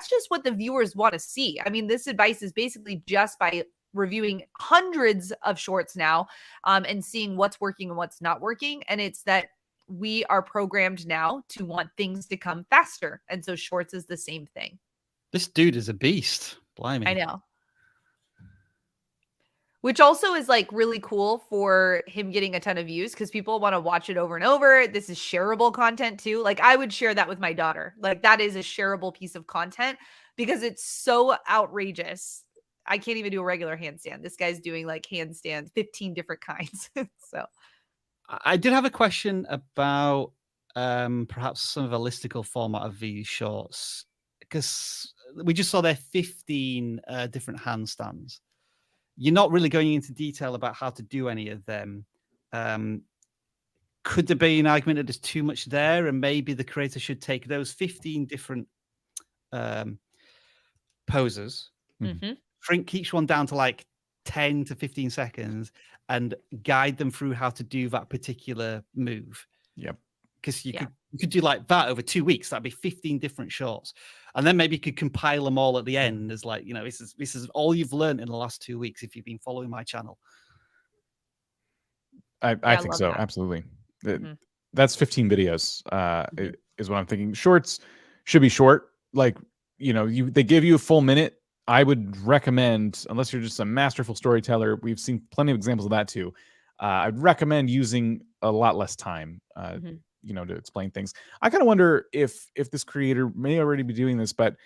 just what the viewers want to see. I mean, this advice is basically just by reviewing hundreds of shorts now and seeing what's working and what's not working. And it's that we are programmed now to want things to come faster. And so shorts is the same thing. This dude is a beast. Blimey. I know. Which also is like really cool for him getting a ton of views because people want to watch it over and over. This is shareable content too. Like I would share that with my daughter. Like that is a shareable piece of content because it's so outrageous. I can't even do a regular handstand. This guy's doing like handstands, 15 different kinds. So I did have a question about perhaps some of the listicle format of these shorts because we just saw there 15 different handstands. You're not really going into detail about how to do any of them. Could there be an argument that there's too much there and maybe the creator should take those 15 different poses, shrink each one down to like 10 to 15 seconds and guide them through how to do that particular move? Yep. Because you could do like that over 2 weeks. That'd be 15 different shorts. And then maybe you could compile them all at the end as like, you know, this is all you've learned in the last 2 weeks if you've been following my channel. I think so. That. Absolutely. That's 15 videos. is what I'm thinking. Shorts should be short. Like, they give you a full minute. I would recommend, unless you're just a masterful storyteller, we've seen plenty of examples of that too. I'd recommend using a lot less time, to explain things. I kind of wonder if this creator may already be doing this, but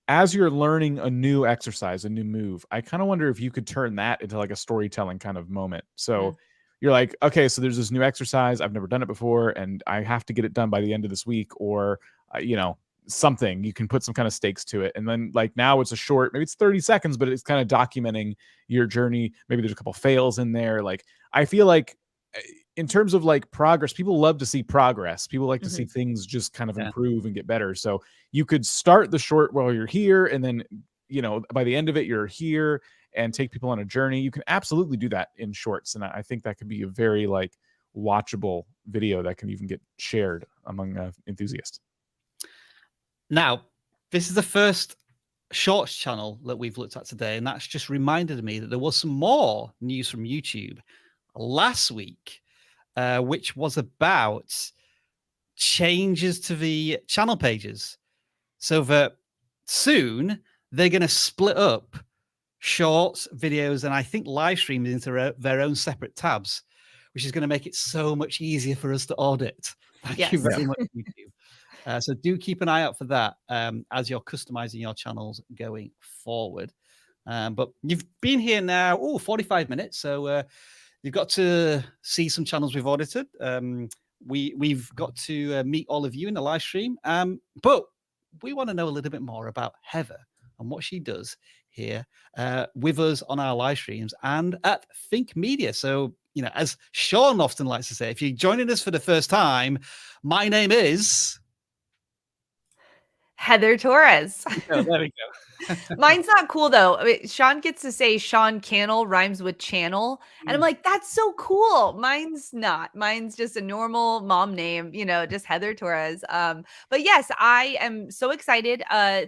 as you're learning a new exercise, a new move, I kind of wonder if you could turn that into like a storytelling kind of moment. So you're like, okay, so there's this new exercise. I've never done it before, and I have to get it done by the end of this week, or, something. You can put some kind of stakes to it. And then like now it's a short, maybe it's 30 seconds, but it's kind of documenting your journey. Maybe there's a couple fails in there. Like, I feel like in terms of like progress, people love to see progress. People like to see things just kind of improve and get better. So you could start the short while you're here, and then, by the end of it, you're here, and take people on a journey. You can absolutely do that in shorts. And I think that could be a very like watchable video that can even get shared among enthusiasts. Now, this is the first shorts channel that we've looked at today, and that's just reminded me that there was some more news from YouTube last week, which was about changes to the channel pages. So that soon they're going to split up shorts, videos, and I think live streams into their own separate tabs, which is going to make it so much easier for us to audit. Thank you very much, YouTube. So do keep an eye out for that as you're customizing your channels going forward. But you've been here now, 45 minutes. So you've got to see some channels we've audited. We've got to meet all of you in the live stream. But we want to know a little bit more about Heather and what she does here with us on our live streams and at Think Media. So, as Sean often likes to say, if you're joining us for the first time, my name is Heather Torres. Oh, there we go. Mine's not cool though. I mean, Sean gets to say Sean Cannell rhymes with channel. And I'm like, that's so cool. Mine's not. Mine's just a normal mom name, just Heather Torres. But yes, I am so excited.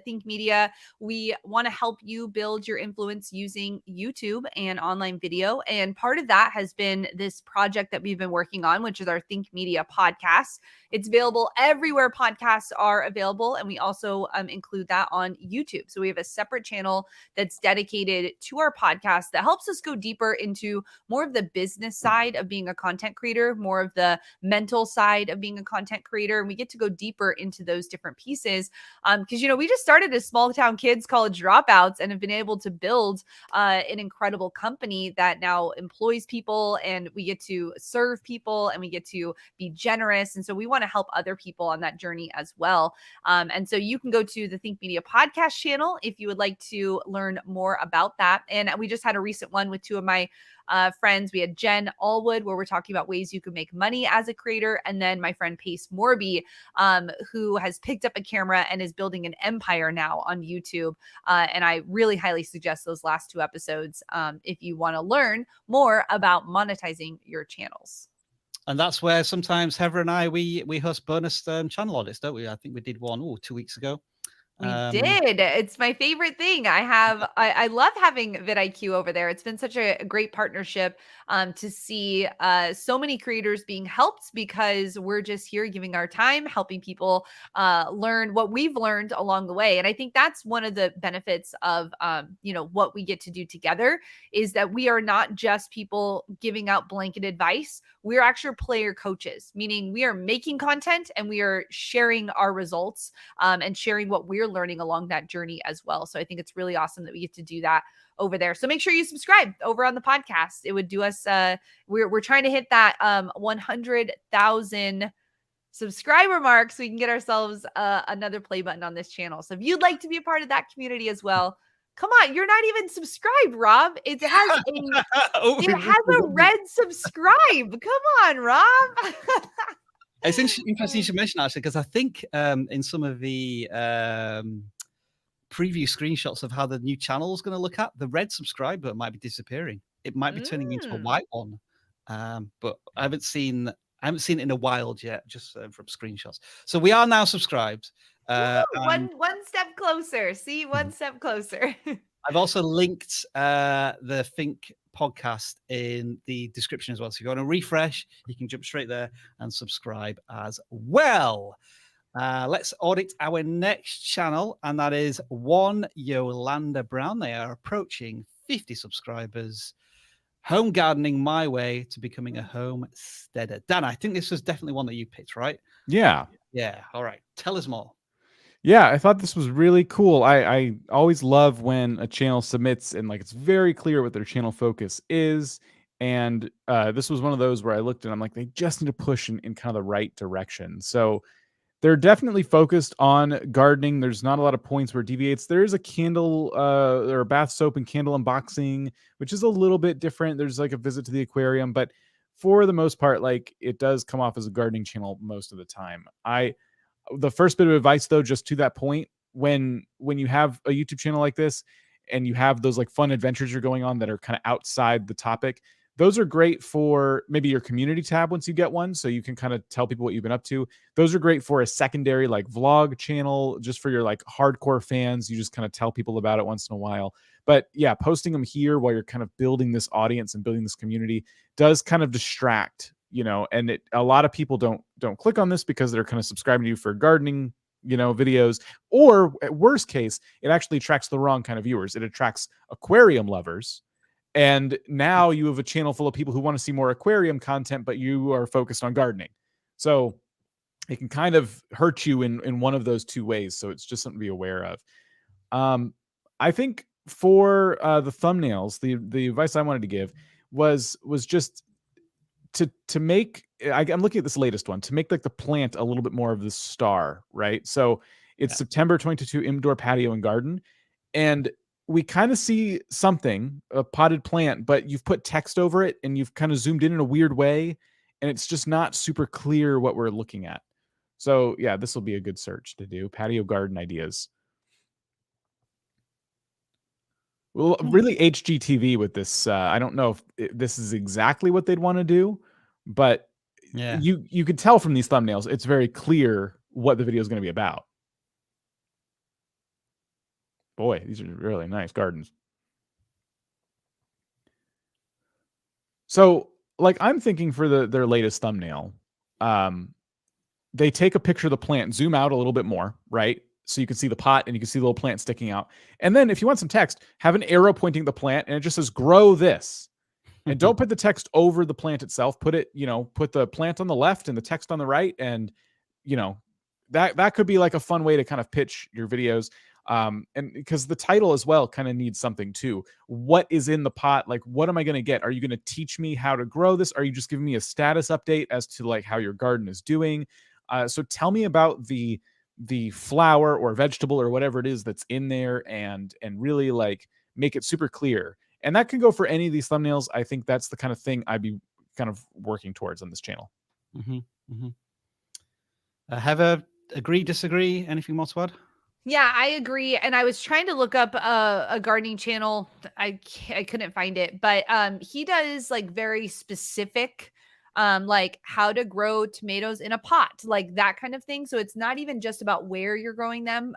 Think Media, we want to help you build your influence using YouTube and online video. And part of that has been this project that we've been working on, which is our Think Media podcast. It's available everywhere podcasts are available. And we also include that on YouTube. So we have a separate channel that's dedicated to our podcast that helps us go deeper into more of the business side of being a content creator, more of the mental side of being a content creator. And we get to go deeper into those different pieces. Because, we just started as small town kids, college dropouts, and have been able to build an incredible company that now employs people, and we get to serve people, and we get to be generous. And so we want to help other people on that journey as well. And so you can go to the Think Media podcast channel if you would like to learn more about that. And we just had a recent one with two of my friends. We had Jen Allwood, where we're talking about ways you can make money as a creator. And then my friend Pace Morby, who has picked up a camera and is building an empire now on YouTube. And I really highly suggest those last two episodes if you want to learn more about monetizing your channels. And that's where sometimes Heather and I, we host bonus channel audits, don't we? I think we did one 2 weeks ago. We did. It's my favorite thing. I love having vidIQ over there. It's been such a great partnership to see so many creators being helped, because we're just here giving our time, helping people learn what we've learned along the way. And I think that's one of the benefits of, what we get to do together, is that we are not just people giving out blanket advice. We're actual player coaches, meaning we are making content and we are sharing our results and sharing what we're learning along that journey as well. So I think it's really awesome that we get to do that over there. So make sure you subscribe over on the podcast. It would do us, we're trying to hit that 100,000 subscriber mark so we can get ourselves another play button on this channel. So if you'd like to be a part of that community as well, come on, you're not even subscribed, Rob. It has a red subscribe. Come on, Rob. It's interesting you should mention, actually, because I think in some of the preview screenshots of how the new channel is going to look at, the red subscribe button might be disappearing. It might be turning into a white one. But I haven't seen it in a while yet, just from screenshots. So we are now subscribed. One step closer. See, one step closer. I've also linked the Think podcast in the description as well. So if you want to refresh, you can jump straight there and subscribe as well. Let's audit our next channel, and that is one Yolanda Brown. They are approaching 50 subscribers. Home gardening my way to becoming a homesteader. Dan, I think this was definitely one that you picked, right? Yeah. Yeah. All right. Tell us more. Yeah, I thought this was really cool. I always love when a channel submits and like it's very clear what their channel focus is. And this was one of those where I looked and I'm like, they just need to push in kind of the right direction. So they're definitely focused on gardening. There's not a lot of points where it deviates. There is a candle or a bath soap and candle unboxing, which is a little bit different. There's like a visit to the aquarium, but for the most part, like it does come off as a gardening channel most of the time. The first bit of advice though, just to that point, when you have a YouTube channel like this and you have those like fun adventures you're going on that are kind of outside the topic, those are great for maybe your community tab once you get one, so you can kind of tell people what you've been up to. Those are great for a secondary like vlog channel, just for your like hardcore fans. You just kind of tell people about it once in a while. But yeah, posting them here while you're kind of building this audience and building this community does kind of distract, and a lot of people don't click on this because they're kind of subscribing to you for gardening, videos, or at worst case, it actually attracts the wrong kind of viewers. It attracts aquarium lovers. And now you have a channel full of people who want to see more aquarium content, but you are focused on gardening. So it can kind of hurt you in one of those two ways. So it's just something to be aware of. I think for the thumbnails, the advice I wanted to give was just to make, I'm looking at this latest one, to make like the plant a little bit more of the star, right? So it's September 2022 indoor patio and garden. And we kind of see something, a potted plant, but you've put text over it and you've kind of zoomed in a weird way. And it's just not super clear what we're looking at. So yeah, this will be a good search to do. Patio garden ideas. Well, really HGTV with this. I don't know if this is exactly what they'd want to do, but yeah, you could tell from these thumbnails, it's very clear what the video is going to be about. Boy, these are really nice gardens. So, like, I'm thinking for their latest thumbnail, they take a picture of the plant, zoom out a little bit more, right? So you can see the pot and you can see the little plant sticking out. And then if you want some text, have an arrow pointing at the plant and it just says, grow this. And don't put the text over the plant itself. Put it, put the plant on the left and the text on the right. And, that could be like a fun way to kind of pitch your videos. And because the title as well kind of needs something too. What is in the pot? Like, what am I going to get? Are you going to teach me how to grow this? Are you just giving me a status update as to like how your garden is doing? So tell me about the flower or vegetable or whatever it is that's in there, and really like make it super clear. And that can go for any of these thumbnails. I think that's the kind of thing I'd be kind of working towards on this channel. Heather, agree, disagree? Anything more to add? Yeah, I agree. And I was trying to look up a gardening channel. I couldn't find it, but he does like very specific, like how to grow tomatoes in a pot, like that kind of thing. So it's not even just about where you're growing them.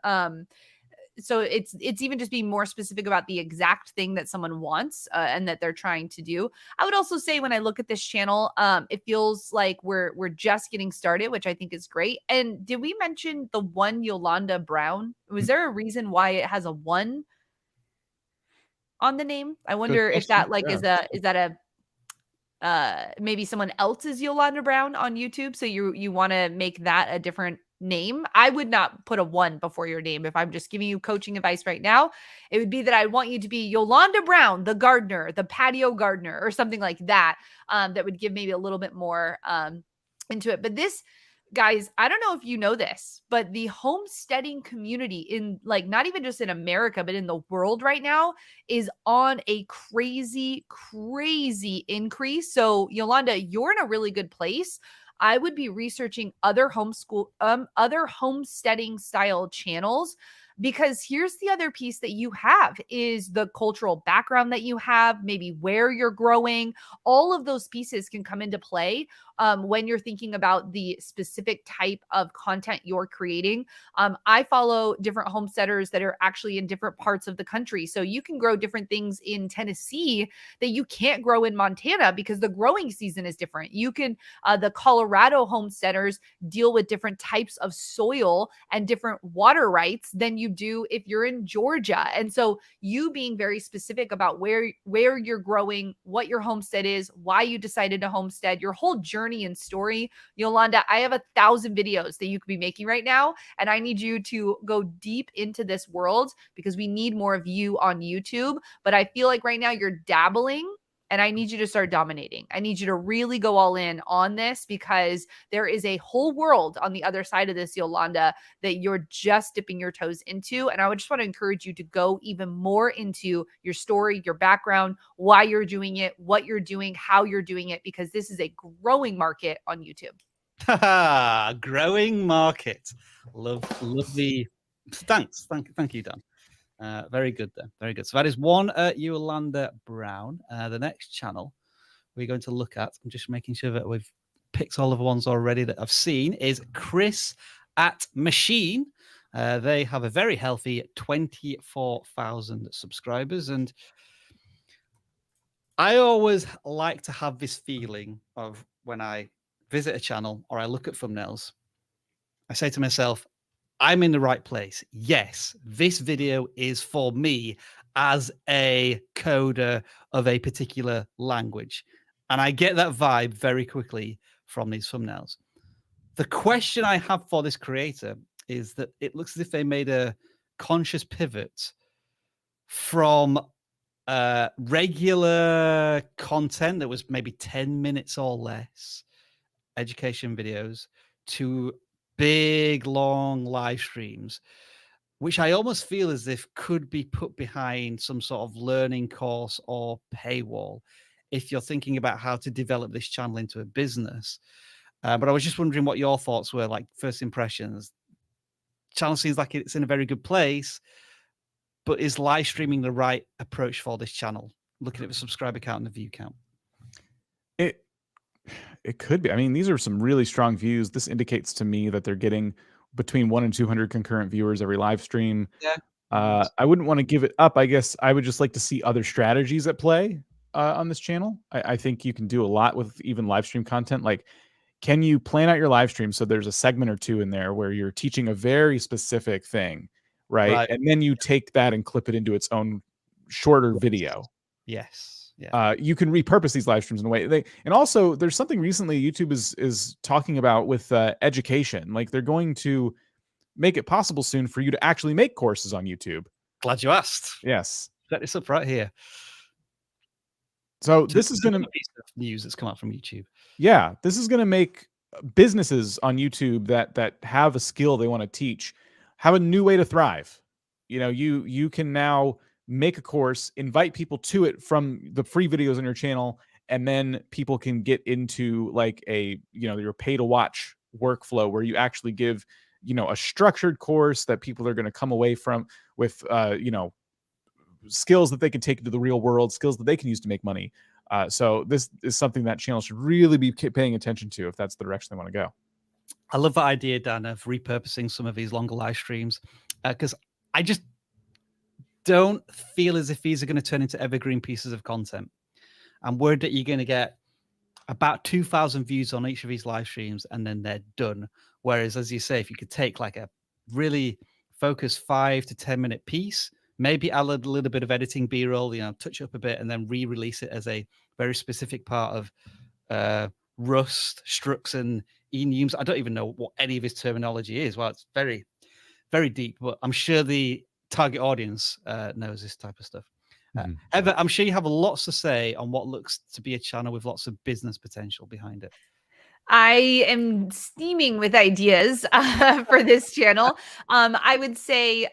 So it's even just being more specific about the exact thing that someone wants and that they're trying to do. I would also say when I look at this channel, it feels like we're just getting started, which I think is great. And did we mention the one Yolanda Brown? Was there a reason why it has a 1 on the name? I wonder if that like is that a maybe someone else's Yolanda Brown on YouTube. So you want to make that a different name. I would not put a 1 before your name. If I'm just giving you coaching advice right now, it would be that I want you to be Yolanda Brown, the gardener, the patio gardener, or something like that. That would give maybe a little bit more into it. But this, guys, I don't know if you know this, but the homesteading community in like not even just in America, but in the world right now is on a crazy increase. So Yolanda, you're in a really good place. I would be researching other homesteading style channels Because here's the other piece that you have is the cultural background that you have, maybe where you're growing. All of those pieces can come into play when you're thinking about the specific type of content you're creating. I follow different homesteaders that are actually in different parts of the country. So you can grow different things in Tennessee that you can't grow in Montana because the growing season is different. You can, the Colorado homesteaders deal with different types of soil and different water rights than you do if you're in Georgia. And so you being very specific about where you're growing, what your homestead is, why you decided to homestead, your whole journey and story. Yolanda, I have 1,000 videos that you could be making right now, and I need you to go deep into this world because we need more of you on YouTube. But I feel like right now you're dabbling, and I need you to start dominating. I need you to really go all in on this because there is a whole world on the other side of this, Yolanda, that you're just dipping your toes into. And I would just want to encourage you to go even more into your story, your background, why you're doing it, what you're doing, how you're doing it, because this is a growing market on YouTube. Growing market. Love the thanks. Thank you, Dan. Very good then. Very good. So that is one Yolanda Brown. The next channel we're going to look at, I'm just making sure that we've picked all of the ones already that I've seen, is Chris at Machine. They have a very healthy 24,000 subscribers. And I always like to have this feeling of when I visit a channel or I look at thumbnails, I say to myself, I'm in the right place. Yes, this video is for me as a coder of a particular language. And I get that vibe very quickly from these thumbnails. The question I have for this creator is that it looks as if they made a conscious pivot from regular content that was maybe 10 minutes or less, education videos, to big, long live streams, which I almost feel as if could be put behind some sort of learning course or paywall if you're thinking about how to develop this channel into a business. But I was just wondering what your thoughts were, like first impressions. Channel seems like it's in a very good place, but is live streaming the right approach for this channel? Looking at the subscriber count and the view count. It could be. I mean, these are some really strong views. This indicates to me that they're getting between 1 and 200 concurrent viewers every live stream. Yeah. I wouldn't want to give it up. I guess I would just like to see other strategies at play on this channel. I think you can do a lot with even live stream content. Like, can you plan out your live stream so there's a segment or two in there where you're teaching a very specific thing, right? And then you take that and clip it into its own shorter video. Yes. Yeah. You can repurpose these live streams in a way. And also, there's something recently YouTube is talking about with education. Like, they're going to make it possible soon for you to actually make courses on YouTube. Glad you asked. Yes. Set this up right here. So this is going to piece of news that's come out from YouTube. Yeah, this is going to make businesses on YouTube that have a skill they want to teach have a new way to thrive. You know, you can now make a course, invite people to it from the free videos on your channel, and then people can get into like a, your pay to watch workflow where you actually give, a structured course that people are going to come away from with, skills that they can take into the real world, skills that they can use to make money. So this is something that channel should really be paying attention to if that's the direction they want to go. I love that idea, Dan, of repurposing some of these longer live streams, because I just don't feel as if these are going to turn into evergreen pieces of content. I'm worried that you're going to get about 2,000 views on each of these live streams and then they're done. Whereas, as you say, if you could take like a really focused 5 to 10 minute piece, maybe add a little bit of editing B-roll, touch up a bit, and then re-release it as a very specific part of Rust, Structs, and enums. I don't even know what any of his terminology is. Well, it's very, very deep, but I'm sure the target audience knows this type of stuff. Heather, I'm sure you have lots to say on what looks to be a channel with lots of business potential behind it. I am steaming with ideas for this channel. I would say,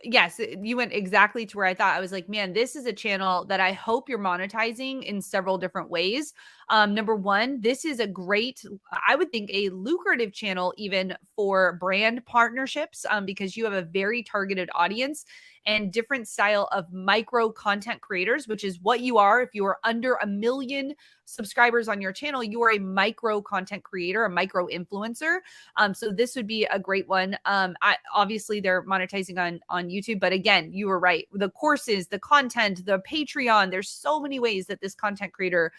yes, you went exactly to where I thought. I was like, man, this is a channel that I hope you're monetizing in several different ways. Number one, this is a great, I would think, a lucrative channel even for brand partnerships, because you have a very targeted audience and different style of micro content creators, which is what you are. If you are under 1 million subscribers on your channel, you are a micro content creator, a micro influencer. So this would be a great one. Obviously they're monetizing on YouTube, but again, you were right. The courses, the content, the Patreon, there's so many ways that this content creator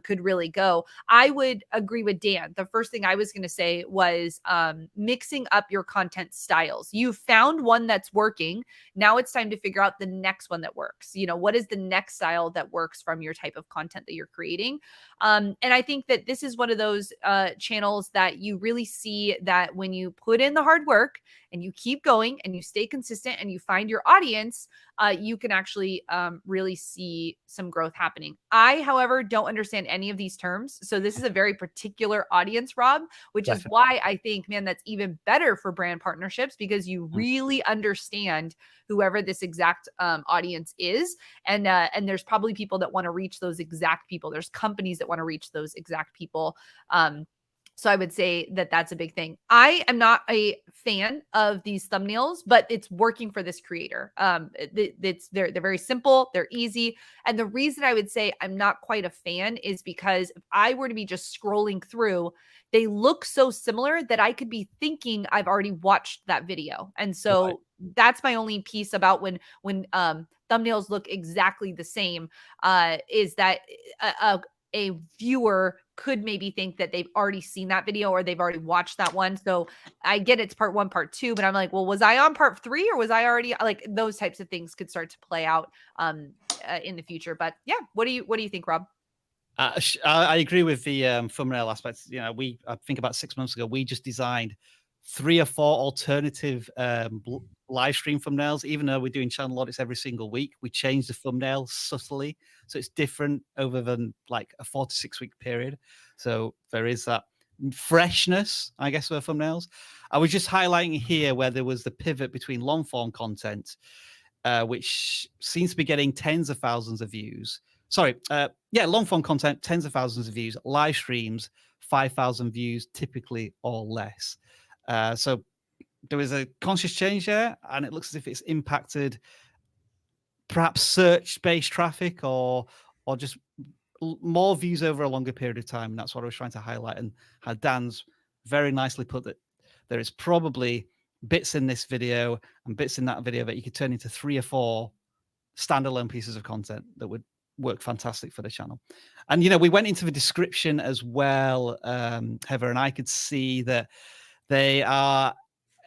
could really go. I would agree with Dan. The first thing I was going to say was mixing up your content styles. You found one that's working. Now it's time to figure out the next one that works. You know, what is the next style that works from your type of content that you're creating? And I think that this is one of those channels that you really see that when you put in the hard work and you keep going and you stay consistent and you find your audience, you can actually really see some growth happening. I, however, don't understand any of these terms. So this is a very particular audience, Rob, which is why I think, man, that's even better for brand partnerships, because you really understand whoever this exact audience is. And there's probably people that want to reach those exact people. There's companies that want to reach those exact people. So I would say that that's a big thing. I am not a fan of these thumbnails, but it's working for this creator. They're very simple, they're easy. And the reason I would say I'm not quite a fan is because if I were to be just scrolling through, they look so similar that I could be thinking I've already watched that video. And so that's my only piece about when thumbnails look exactly the same, is that a viewer could maybe think that they've already seen that video or they've already watched that one. So I get it's part 1, part 2, but I'm like, well, was I on part 3 or was I already, like, those types of things could start to play out in the future. But yeah, what do you think, Rob? I agree with the thumbnail aspects. You know, I think about 6 months ago, we just designed 3 or 4 alternative live stream thumbnails. Even though we're doing channel audits every single week, we changed the thumbnail subtly, so it's different over than like a 4 to 6 week period. So there is that freshness, I guess, for thumbnails. I was just highlighting here where there was the pivot between long form content, which seems to be getting tens of thousands of views. Sorry, long form content, tens of thousands of views. Live streams, 5,000 views, typically, or less. So there is a conscious change there, and it looks as if it's impacted perhaps search-based traffic or just more views over a longer period of time. And that's what I was trying to highlight, and how Dan's very nicely put that there is probably bits in this video and bits in that video that you could turn into 3 or 4 standalone pieces of content that would work fantastic for the channel. And, you know, we went into the description as well, Heather, and I could see that they are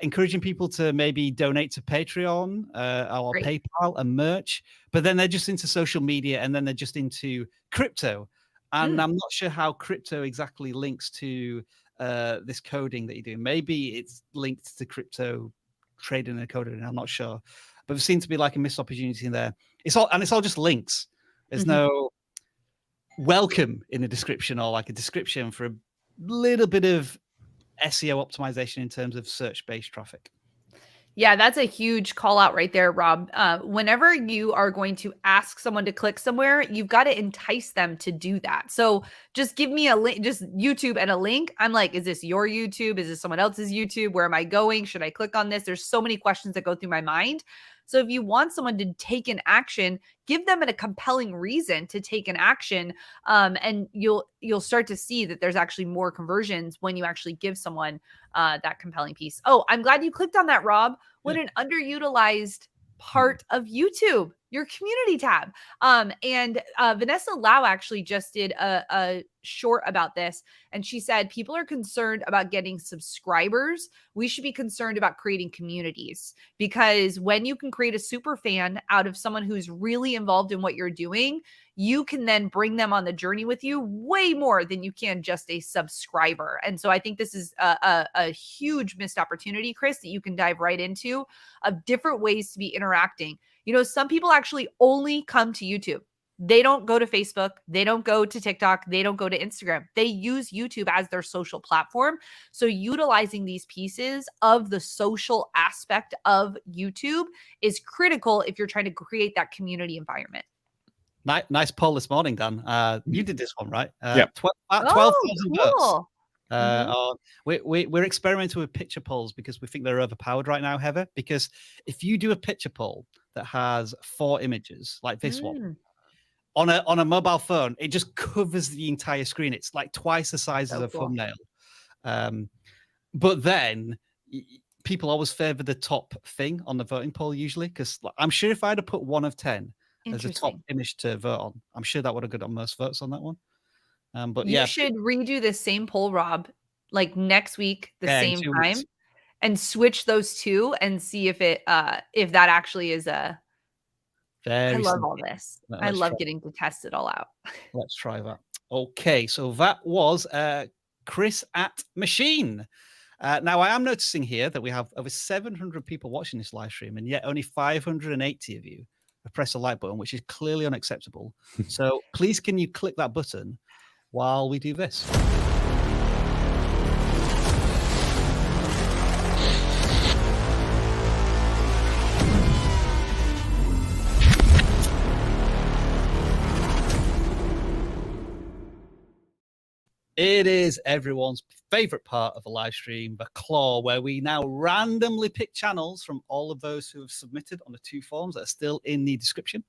encouraging people to maybe donate to Patreon or PayPal and merch, but then they're just into social media, and then they're just into crypto. And I'm not sure how crypto exactly links to this coding that you're doing. Maybe it's linked to crypto trading and coding. I'm not sure, but there seems to be like a missed opportunity in there. It's all just links. There's no welcome in the description, or like a description for a little bit of SEO optimization in terms of search-based traffic. Yeah, that's a huge call out right there, Rob. Whenever you are going to ask someone to click somewhere, you've got to entice them to do that. So just give me a link, just YouTube and a link. I'm like, is this your YouTube? Is this someone else's YouTube? Where am I going? Should I click on this? There's so many questions that go through my mind. So if you want someone to take an action, give them a compelling reason to take an action, and you'll start to see that there's actually more conversions when you actually give someone that compelling piece. Oh, I'm glad you clicked on that, Rob. What an underutilized part of YouTube, your community tab. And Vanessa Lau actually just did a short about this, and she said people are concerned about getting subscribers. We should be concerned about creating communities, because when you can create a super fan out of someone who's really involved in what you're doing, you can then bring them on the journey with you way more than you can just a subscriber. And so I think this is a huge missed opportunity, Chris, that you can dive right into, of different ways to be interacting. You know, some people actually only come to YouTube. They don't go to Facebook. They don't go to TikTok. They don't go to Instagram. They use YouTube as their social platform. So utilizing these pieces of the social aspect of YouTube is critical if you're trying to create that community environment. Nice poll this morning, Dan. You did this one, right? Yep. 12,000 votes. Cool. We're experimenting with picture polls because we think they're overpowered right now, Heather. Because if you do a picture poll that has 4 images, like this one, on a mobile phone, it just covers the entire screen. It's like twice the size of a thumbnail. But then people always favor the top thing on the voting poll usually, because I'm sure if I had to put 1 of 10 as a top image to vote on, I'm sure that would have got on most votes on that one. But you should redo the same poll, Rob, like next week, the same time, and switch those 2 and see if that actually is a. I love all this. I love getting to test it all out. Let's try that. Okay, so that was Chris at Machine. Now, I am noticing here that we have over 700 people watching this live stream, and yet only 580 of you have pressed the like button, which is clearly unacceptable. So please, can you click that button while we do this? It is everyone's favorite part of a live stream, the claw, where we now randomly pick channels from all of those who have submitted on the 2 forms that are still in the description.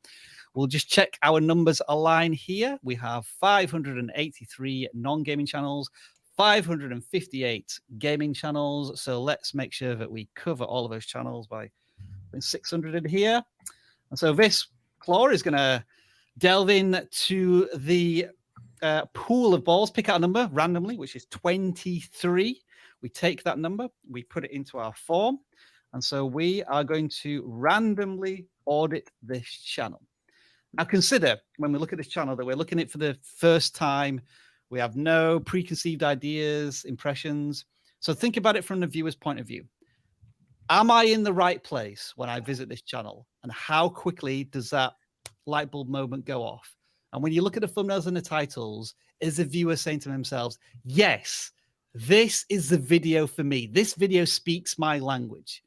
We'll just check our numbers align here. We have 583 non-gaming channels, 558 gaming channels. So let's make sure that we cover all of those channels by putting 600 in here. And so this claw is going to delve into the pool of balls, pick out a number randomly, which is 23. We take that number, we put it into our form, and so we are going to randomly audit this channel. Now consider, when we look at this channel, that we're looking at it for the first time. We have no preconceived ideas, impressions. So think about it from the viewer's point of view. Am I in the right place when I visit this channel? And how quickly does that light bulb moment go off? And when you look at the thumbnails and the titles, is the viewer saying to themselves, yes, this is the video for me. This video speaks my language.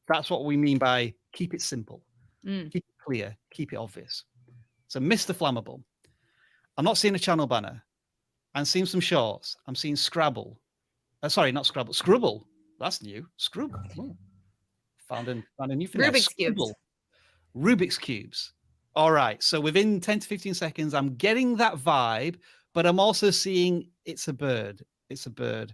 That's what we mean by keep it simple, keep it clear, keep it obvious. So Mr. Flammable, I'm not seeing a channel banner. I'm seeing some shorts. I'm seeing Scrabble. Sorry, not Scrabble. Scribble. That's new. Scribble. Oh. Found a new thing. Rubik's Cubes. Rubik's Cubes. All right. So within 10 to 15 seconds, I'm getting that vibe, but I'm also seeing it's a bird. It's a bird.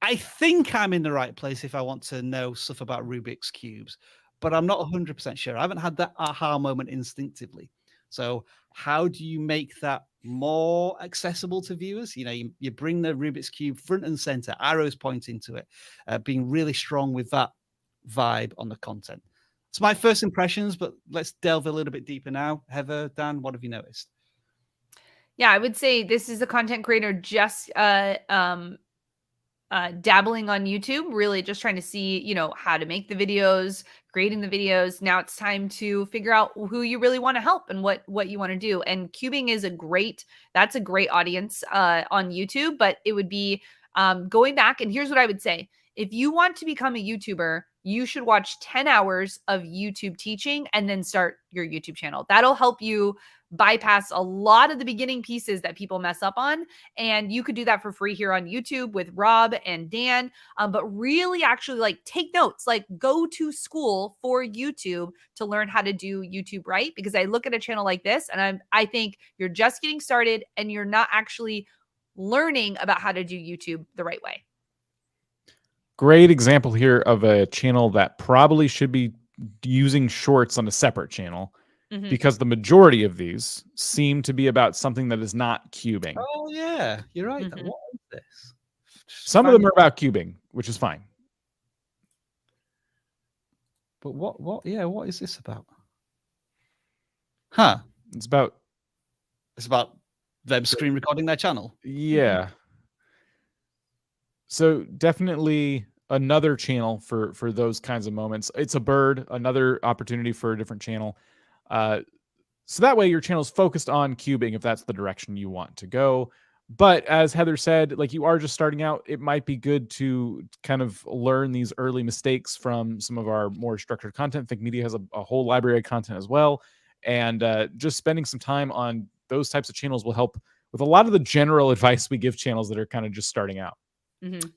I think I'm in the right place if I want to know stuff about Rubik's Cubes, but I'm not 100% sure. I haven't had that aha moment instinctively. So how do you make that more accessible to viewers? You know, you bring the Rubik's Cube front and center, arrows pointing to it, being really strong with that vibe on the content. It's my first impressions, but let's delve a little bit deeper now. Heather, Dan, what have you noticed? Yeah, I would say this is a content creator just dabbling on YouTube, really just trying to see, you know, how to make the videos, creating the videos. Now it's time to figure out who you really want to help and what you want to do. And cubing is that's a great audience on YouTube, but it would be going back. And here's what I would say. If you want to become a YouTuber, you should watch 10 hours of YouTube teaching and then start your YouTube channel. That'll help you bypass a lot of the beginning pieces that people mess up on. And you could do that for free here on YouTube with Rob and Dan. But really actually like take notes, like go to school for YouTube to learn how to do YouTube right. Because I look at a channel like this and I think you're just getting started and you're not actually learning about how to do YouTube the right way. Great example here of a channel that probably should be using shorts on a separate channel, because the majority of these seem to be about something that is not cubing. Oh, yeah, you're right. What is this? Some of them are about cubing, which is fine. But what is this about? Huh? It's about them screen recording their channel. Yeah. So definitely another channel for those kinds of moments. It's a bird, another opportunity for a different channel. So that way your channel is focused on cubing if that's the direction you want to go. But as Heather said, like, you are just starting out, it might be good to kind of learn these early mistakes from some of our more structured content. Think Media has a whole library of content as well. And just spending some time on those types of channels will help with a lot of the general advice we give channels that are kind of just starting out. Mm-hmm.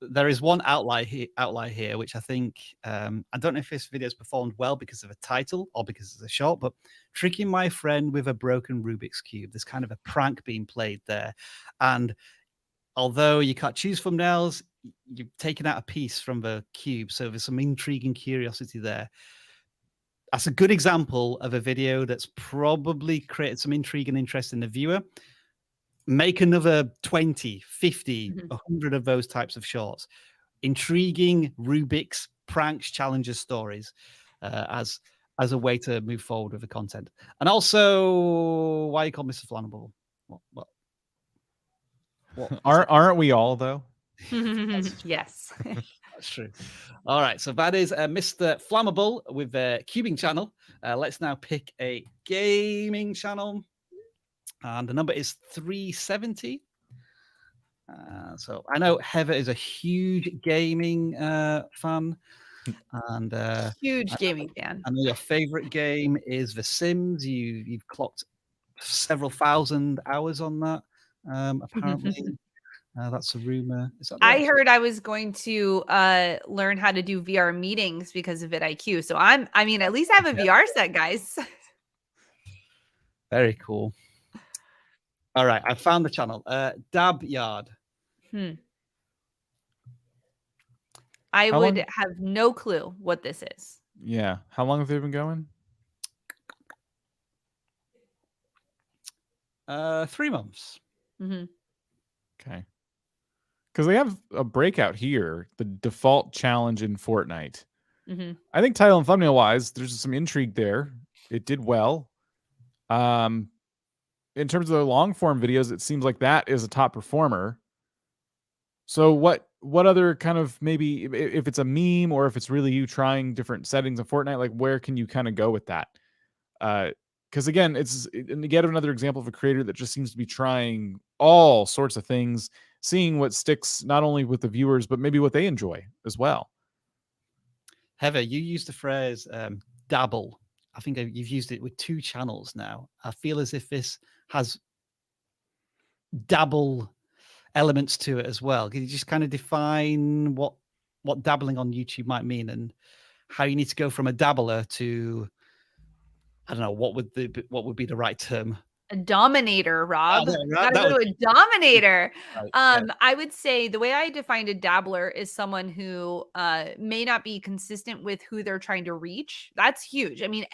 There is one outlier here, which I think, I don't know if this video has performed well because of a title or because it's a short, but tricking my friend with a broken Rubik's Cube. There's kind of a prank being played there. And although you can't choose thumbnails, you've taken out a piece from the cube. So there's some intrigue and curiosity there. That's a good example of a video that's probably created some intrigue and interest in the viewer. Make another 20, 50, 100 of those types of shorts. Intriguing Rubik's pranks, challenges, stories as a way to move forward with the content. And also, why you call Mr. Flammable? What Aren't we all, though? Yes. That's true. All right, so that is Mr. Flammable with the cubing channel. Let's now pick a gaming channel. And the number is 370. So I know Heather is a huge gaming fan. And huge gaming fan. I know your favorite game is The Sims. You've clocked several thousand hours on that, apparently. That's a rumor. I heard I was going to learn how to do VR meetings because of vidIQ. So I mean, at least I have a VR set, guys. Very cool. All right, I found the channel. Dab Yard. I would have no clue what this is. Yeah. How long have they been going? 3 months. Okay. Because they have a breakout here, the default challenge in Fortnite. I think title and thumbnail wise, there's some intrigue there. It did well. In terms of the long form videos, it seems like that is a top performer. So what other kind of, maybe if it's a meme or if it's really you trying different settings in Fortnite, like where can you kind of go with that? Because again, it's yet another example of a creator that just seems to be trying all sorts of things, seeing what sticks not only with the viewers, but maybe what they enjoy as well. Heather, you used the phrase dabble. I think you've used it with 2 channels now. I feel as if this has dabble elements to it as well. Can you just kind of define what dabbling on YouTube might mean and how you need to go from a dabbler to, I don't know, what would be the right term? A dominator, Rob. Oh, Gotta go to a dominator. Right. I would say the way I defined a dabbler is someone who may not be consistent with who they're trying to reach. That's huge. I mean,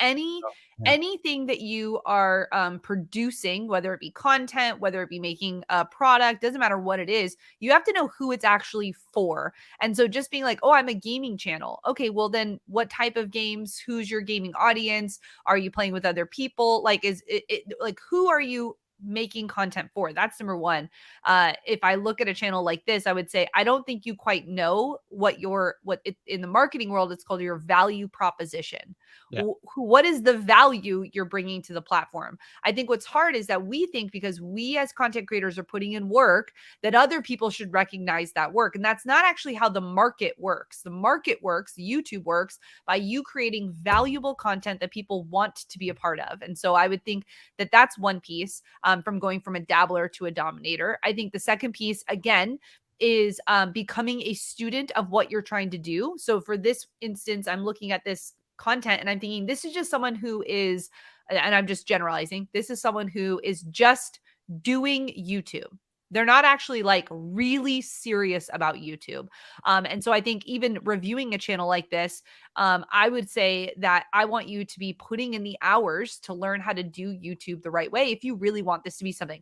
anything that you are producing, whether it be content, whether it be making a product, doesn't matter what it is, you have to know who it's actually for. And so just being like, oh, I'm a gaming channel. Okay, well then what type of games? Who's your gaming audience? Are you playing with other people? Like, is it like, who are you making content for? That's number one. If I look at a channel like this, I would say, I don't think you quite know in the marketing world, it's called your value proposition. Yeah. What is the value you're bringing to the platform? I think what's hard is that we think because we as content creators are putting in work that other people should recognize that work. And that's not actually how the market works. The market works, YouTube works by you creating valuable content that people want to be a part of. And so I would think that that's one piece from going from a dabbler to a dominator. I think the second piece, again, is becoming a student of what you're trying to do. So for this instance, I'm looking at this content and I'm thinking this is just someone who is, and I'm just generalizing, this is someone who is just doing YouTube. They're not actually like really serious about YouTube. And so I think even reviewing a channel like this, I would say that I want you to be putting in the hours to learn how to do YouTube the right way if you really want this to be something.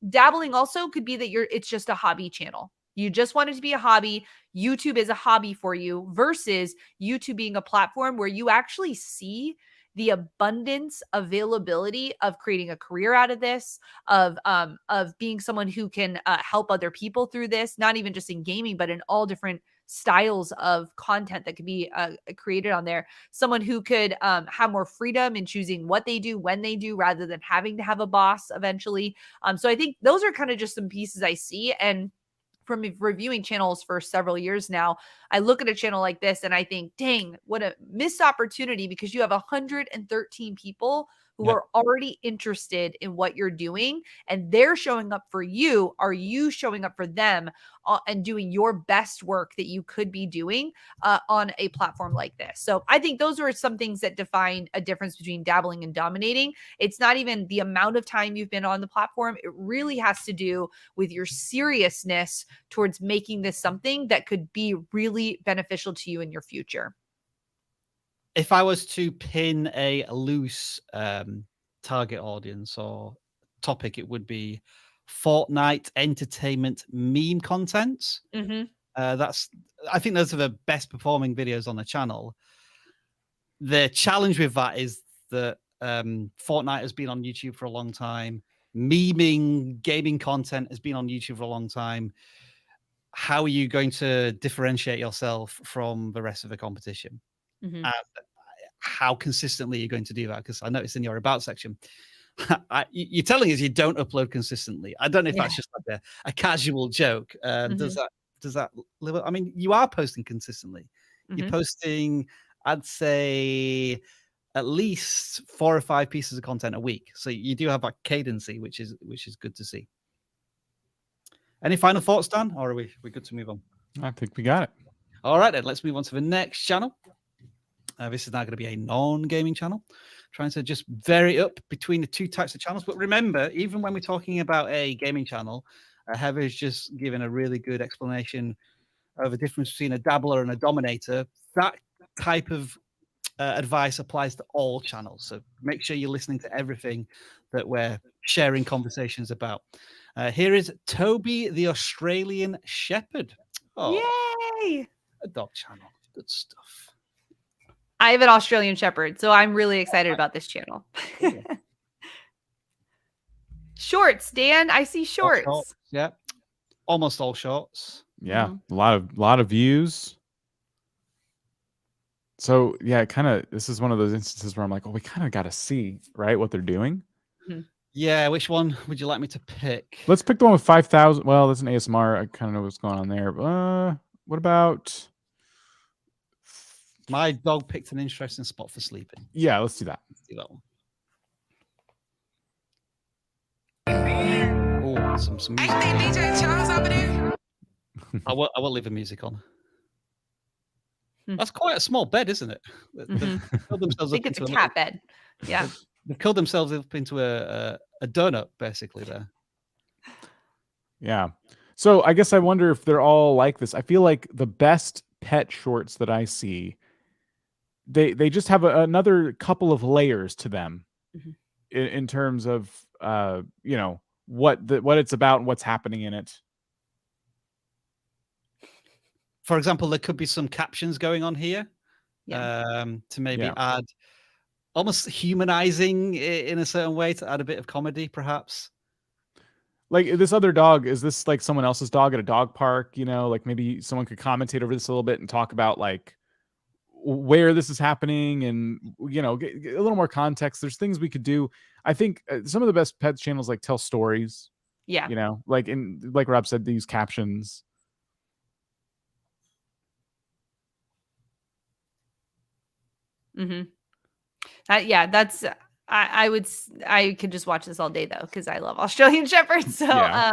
Dabbling also could be that it's just a hobby channel. You just want it to be a hobby. YouTube is a hobby for you versus YouTube being a platform where you actually see the abundance availability of creating a career out of this, of being someone who can help other people through this, not even just in gaming, but in all different styles of content that could be created on there. Someone who could have more freedom in choosing what they do, when they do, rather than having to have a boss eventually. So I think those are kind of just some pieces I see. And from reviewing channels for several years now, I look at a channel like this and I think, dang, what a missed opportunity, because you have 113 people who are already interested in what you're doing and they're showing up for you. Are you showing up for them and doing your best work that you could be doing on a platform like this? So I think those are some things that define a difference between dabbling and dominating. It's not even the amount of time you've been on the platform. It really has to do with your seriousness towards making this something that could be really beneficial to you in your future. If I was to pin a loose target audience or topic, it would be Fortnite entertainment meme content. I think those are the best performing videos on the channel. The challenge with that is that Fortnite has been on YouTube for a long time. Memeing gaming content has been on YouTube for a long time. How are you going to differentiate yourself from the rest of the competition? How consistently are you going to do that? Because I noticed in your about section, you're telling us you don't upload consistently. I don't know if that's just like a casual joke. Does that live up? I mean, you are posting consistently. You're posting, I'd say, at least 4 or 5 pieces of content a week. So you do have that cadency, which is good to see. Any final thoughts, Dan? Or are we good to move on? I think we got it. All right, then let's move on to the next channel. This is now going to be a non-gaming channel, trying to just vary up between the two types of channels. But remember, even when we're talking about a gaming channel, Heather's just given a really good explanation of the difference between a dabbler and a dominator. That type of advice applies to all channels. So make sure you're listening to everything that we're sharing conversations about. Here is Toby the Australian Shepherd. Yay! A dog channel. Good stuff. I have an Australian Shepherd, so I'm really excited about this channel. Shorts, Dan. I see shorts. Yeah, almost all shorts. Yeah, a lot of views. So yeah, this is one of those instances where I'm like, oh, we kind of got to see, right, what they're doing. Yeah, which one would you like me to pick? Let's pick the one with 5,000. Well, that's an ASMR. I kind of know what's going on there. What about? My dog picked an interesting spot for sleeping. Yeah, let's do that. Let's do that one. Oh, some music. DJ Charles over there. I will leave the music on. That's quite a small bed, isn't it? They've killed themselves I think it's a cat bed. Yeah. They've killed themselves up into a donut, basically, there. Yeah. So I guess I wonder if they're all like this. I feel like the best pet shorts that I see, they just have another couple of layers to them in terms of what it's about and what's happening in it. For example, there could be some captions going on here to maybe add, almost humanizing in a certain way, to add a bit of comedy, perhaps. Like this other dog, is this like someone else's dog at a dog park? Like maybe someone could commentate over this a little bit and talk about like where this is happening and, get a little more context. There's things we could do. I think some of the best pet channels like tell stories. Yeah. Like Rob said, they use captions. That's I could just watch this all day though, because I love Australian Shepherds. So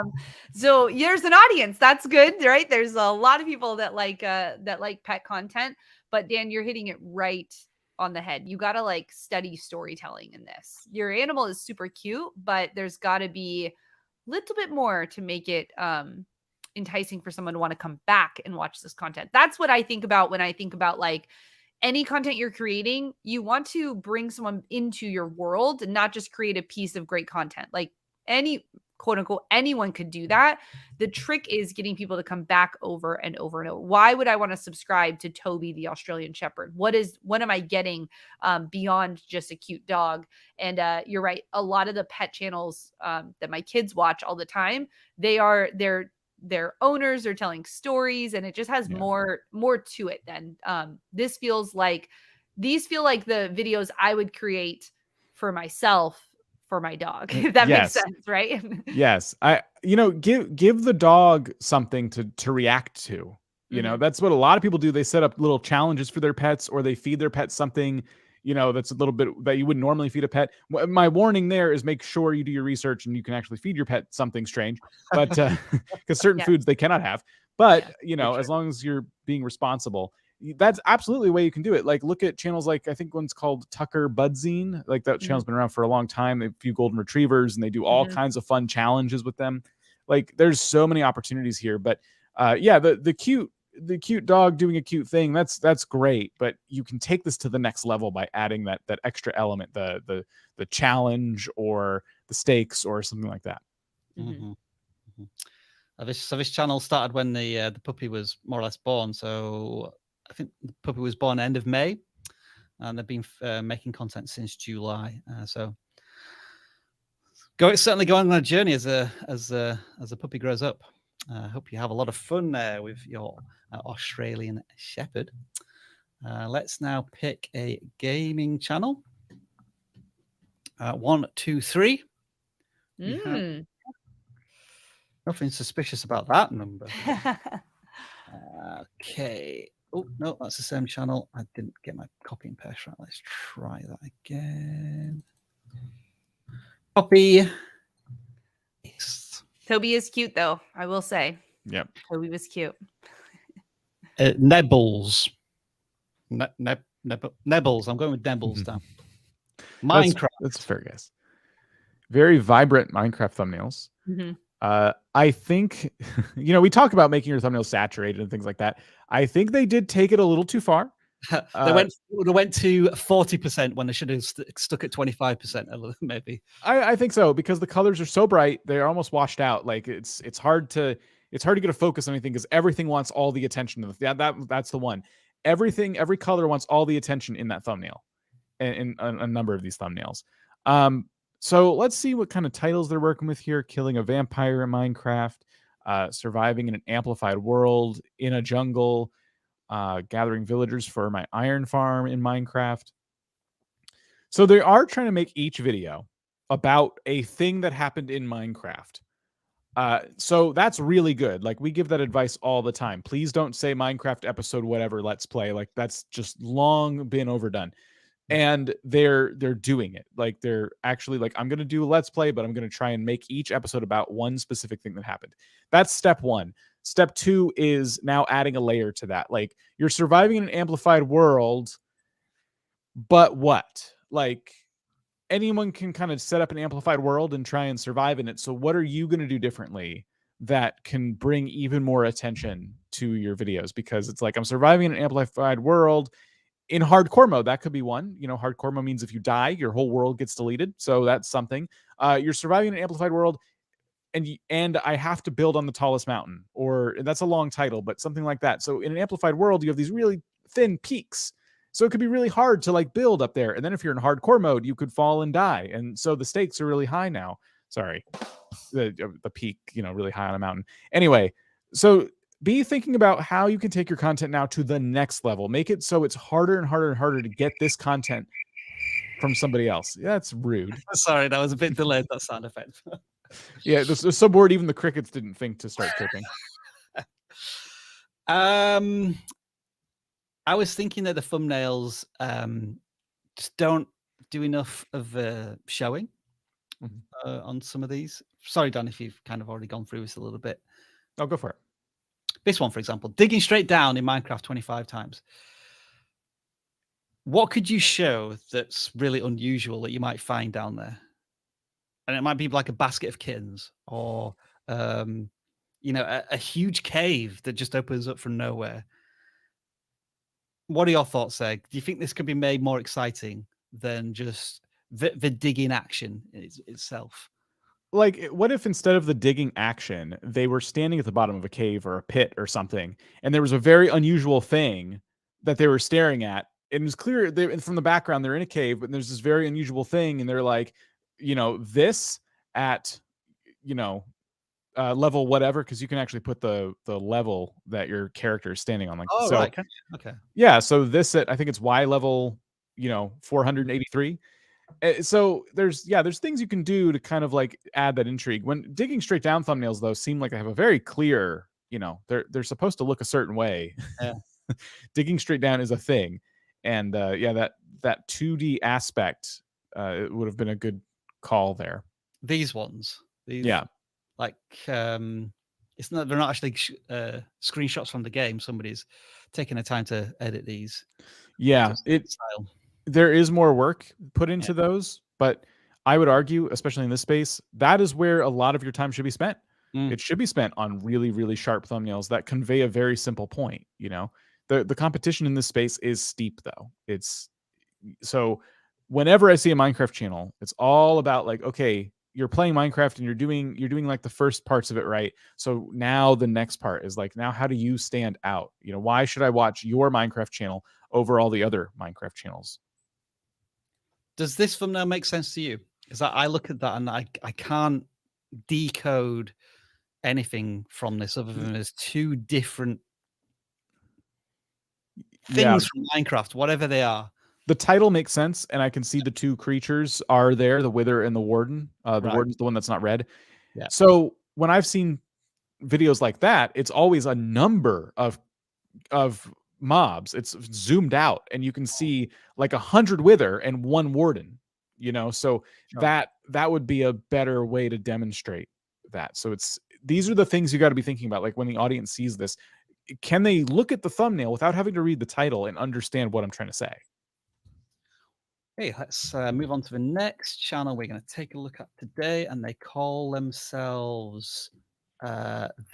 so there's an audience. That's good, right? There's a lot of people that like pet content, but Dan, you're hitting it right on the head. You got to like study storytelling in this. Your animal is super cute, but there's got to be a little bit more to make it enticing for someone to want to come back and watch this content. That's what I think about when I think about like any content you're creating. You want to bring someone into your world and not just create a piece of great content. Like any quote unquote, anyone could do that. The trick is getting people to come back over and over and over. Why would I want to subscribe to Toby, the Australian Shepherd? What am I getting beyond just a cute dog? And you're right. A lot of the pet channels that my kids watch all the time, they're their owners. They're telling stories, and it just has more to it than these feel like the videos I would create for myself, for my dog, if that makes sense, right? Yes. Give the dog something to react to. You know, that's what a lot of people do. They set up little challenges for their pets, or they feed their pet something, that's a little bit that you wouldn't normally feed a pet. My warning there is make sure you do your research and you can actually feed your pet something strange, but because certain foods they cannot have. But, as long as you're being responsible, that's absolutely the way you can do it. Like, look at channels like, I think one's called Tucker Budzine. Like, that channel's been around for a long time. They have a few golden retrievers and they do all kinds of fun challenges with them. Like, there's so many opportunities here. But the cute dog doing a cute thing, that's great, but you can take this to the next level by adding that extra element, the challenge or the stakes or something like that. This channel started when the puppy was more or less born. So I think the puppy was born end of May, and they've been making content since July. So certainly going on a journey as a puppy grows up. I hope you have a lot of fun there with your Australian Shepherd. Let's now pick a gaming channel. 1, 2, 3. Nothing suspicious about that number. Okay. Oh, no, that's the same channel. I didn't get my copy and paste right. Let's try that again. Copy. Toby is cute, though, I will say. Yep. Toby was cute. Nebbles. Nebbles. I'm going with Nebbles down. Minecraft. That's a fair guess. Very vibrant Minecraft thumbnails. I think, we talk about making your thumbnails saturated and things like that. I think they did take it a little too far. They went to 40% when they should have stuck at 25%, maybe. I think so, because the colors are so bright, they're almost washed out. Like, it's hard to get a focus on anything because everything wants all the attention. That's the one. Every color wants all the attention in that thumbnail, in a number of these thumbnails. So let's see what kind of titles they're working with here. Killing a vampire in Minecraft, surviving in an amplified world, in a jungle, gathering villagers for my iron farm in Minecraft. So they are trying to make each video about a thing that happened in Minecraft. So that's really good. Like, we give that advice all the time. Please don't say Minecraft episode whatever, let's play. Like, that's just long been overdone. And they're doing it. Like, they're actually like, I'm going to do a let's play, but I'm going to try and make each episode about one specific thing that happened. That's step 1. Step 2 is now adding a layer to that. Like, you're surviving in an amplified world, but what? Like, anyone can kind of set up an amplified world and try and survive in it. So what are you going to do differently that can bring even more attention to your videos? Because it's like, I'm surviving in an amplified world in hardcore mode. That could be one. Hardcore mode means if you die, your whole world gets deleted. So that's something. You're surviving in an amplified world, and I have to build on the tallest mountain, or that's a long title, but something like that. So in an amplified world, you have these really thin peaks. So it could be really hard to build up there. And then if you're in hardcore mode, you could fall and die. And so the stakes are really high now. Sorry, the peak, really high on a mountain. Anyway, so be thinking about how you can take your content now to the next level. Make it so it's harder and harder and harder to get this content from somebody else. Yeah, that's rude. Sorry, that was a bit delayed, that sound effect. Yeah, the subboard, even the crickets didn't think to start chirping. I was thinking that the thumbnails just don't do enough of showing on some of these. Sorry, Dan, if you've kind of already gone through this a little bit. Oh, go for it. This one, for example, digging straight down in Minecraft 25 times. What could you show that's really unusual that you might find down there? And it might be like a basket of kittens, or a huge cave that just opens up from nowhere. What are your thoughts there? Do you think this could be made more exciting than just the digging action itself? Like, what if instead of the digging action, they were standing at the bottom of a cave or a pit or something, and there was a very unusual thing that they were staring at? It was clear from the background they're in a cave, but there's this very unusual thing, and they're like, this at, level whatever, because you can actually put the level that your character is standing on. Like, Oh, so right. Okay. yeah, so this at, I think it's Y level, 483. So there's things you can do to kind of like add that intrigue. When digging straight down thumbnails though seem like they have a very clear, they're supposed to look a certain way. Yeah. Digging straight down is a thing. And that 2D aspect, it would have been a good call there. These ones. Yeah. Like they're not actually screenshots from the game. Somebody's taking the time to edit these. Yeah, there is more work put into those, but I would argue, especially in this space, that is where a lot of your time should be spent. It should be spent on really, really sharp thumbnails that convey a very simple point. The competition in this space is steep though. So whenever I see a Minecraft channel, it's all about like, okay, you're playing Minecraft and you're doing like the first parts of it right. So now the next part is like, now how do you stand out? Why should I watch your Minecraft channel over all the other Minecraft channels? Does this thumbnail make sense to you? Because I look at that and I can't decode anything from this other than there's two different things from Minecraft, whatever they are. The title makes sense, and I can see the two creatures are there, the Wither and the Warden. The Warden's the one that's not red. Yeah. So when I've seen videos like that, it's always a number of mobs. It's zoomed out, and you can see like 100 Wither and 1 Warden. So that would be a better way to demonstrate that. So these are the things you got to be thinking about. Like when the audience sees this, can they look at the thumbnail without having to read the title and understand what I'm trying to say? Hey, let's move on to the next channel we're going to take a look at today, and they call themselves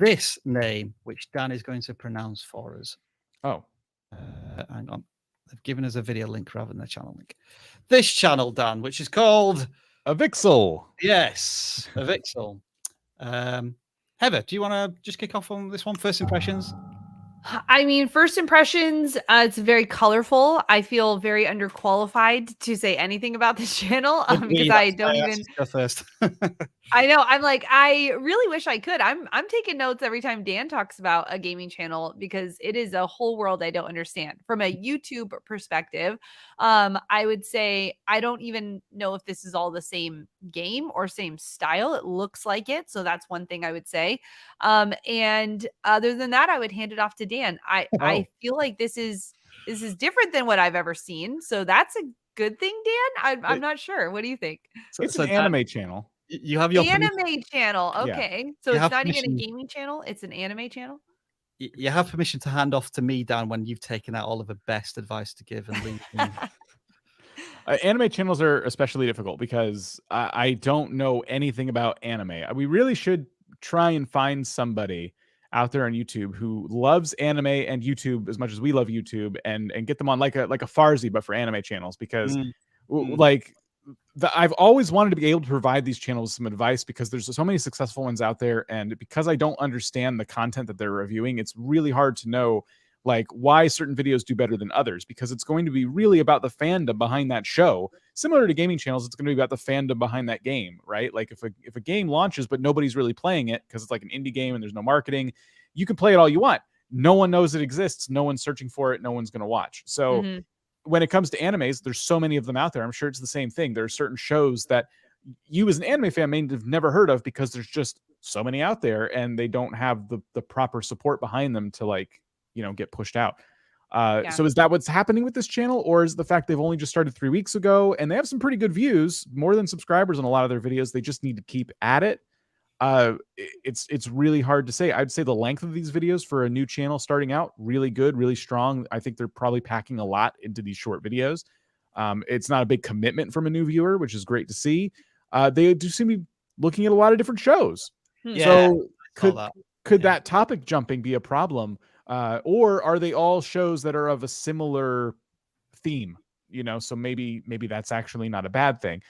this name, which Dan is going to pronounce for us. Oh, hang on. They've given us a video link rather than a channel link. This channel, Dan, which is called Avixel. Yes, Avixel. Heather, do you want to just kick off on this one? First impressions? I mean, first impressions, it's very colorful. I feel very underqualified to say anything about this channel because I don't even go first. I know. I'm like, I really wish I could. I'm taking notes every time Dan talks about a gaming channel because it is a whole world I don't understand. From a YouTube perspective, I would say I don't even know if this is all the same game or same style. It looks like it. So that's one thing I would say. And other than that, I would hand it off to Dan. I feel like this is different than what I've ever seen. So that's a good thing, Dan. I'm not sure. What do you think? It's an anime channel. You have your anime channel. Okay. Yeah. So it's not even a gaming channel. It's an anime channel. You have permission to hand off to me, Dan, when you've taken out all of the best advice to give and leave me. Anime channels are especially difficult because I don't know anything about anime. We really should try and find somebody out there on YouTube who loves anime and YouTube as much as we love YouTube, and get them on like a Farsi, but for anime channels, because I've always wanted to be able to provide these channels some advice because there's so many successful ones out there, and because I don't understand the content that they're reviewing, it's really hard to know like why certain videos do better than others, because it's going to be really about the fandom behind that show. Similar to gaming channels, it's going to be about the fandom behind that game, right? Like if a game launches but nobody's really playing it because it's like an indie game and there's no marketing, you can play it all you want. No one knows it exists. No one's searching for it. No one's going to watch. So when it comes to animes, there's so many of them out there. I'm sure it's the same thing. There are certain shows that you as an anime fan may have never heard of because there's just so many out there and they don't have the proper support behind them to get pushed out. So is that what's happening with this channel, or is the fact they've only just started 3 weeks ago and they have some pretty good views, more than subscribers on a lot of their videos? They just need to keep at it. It's really hard to say. I'd say the length of these videos for a new channel starting out, really good, really strong. I think they're probably packing a lot into these short videos. It's not a big commitment from a new viewer, which is great to see. They do seem to be looking at a lot of different shows. So could that topic jumping be a problem? Or are they all shows that are of a similar theme? So maybe that's actually not a bad thing.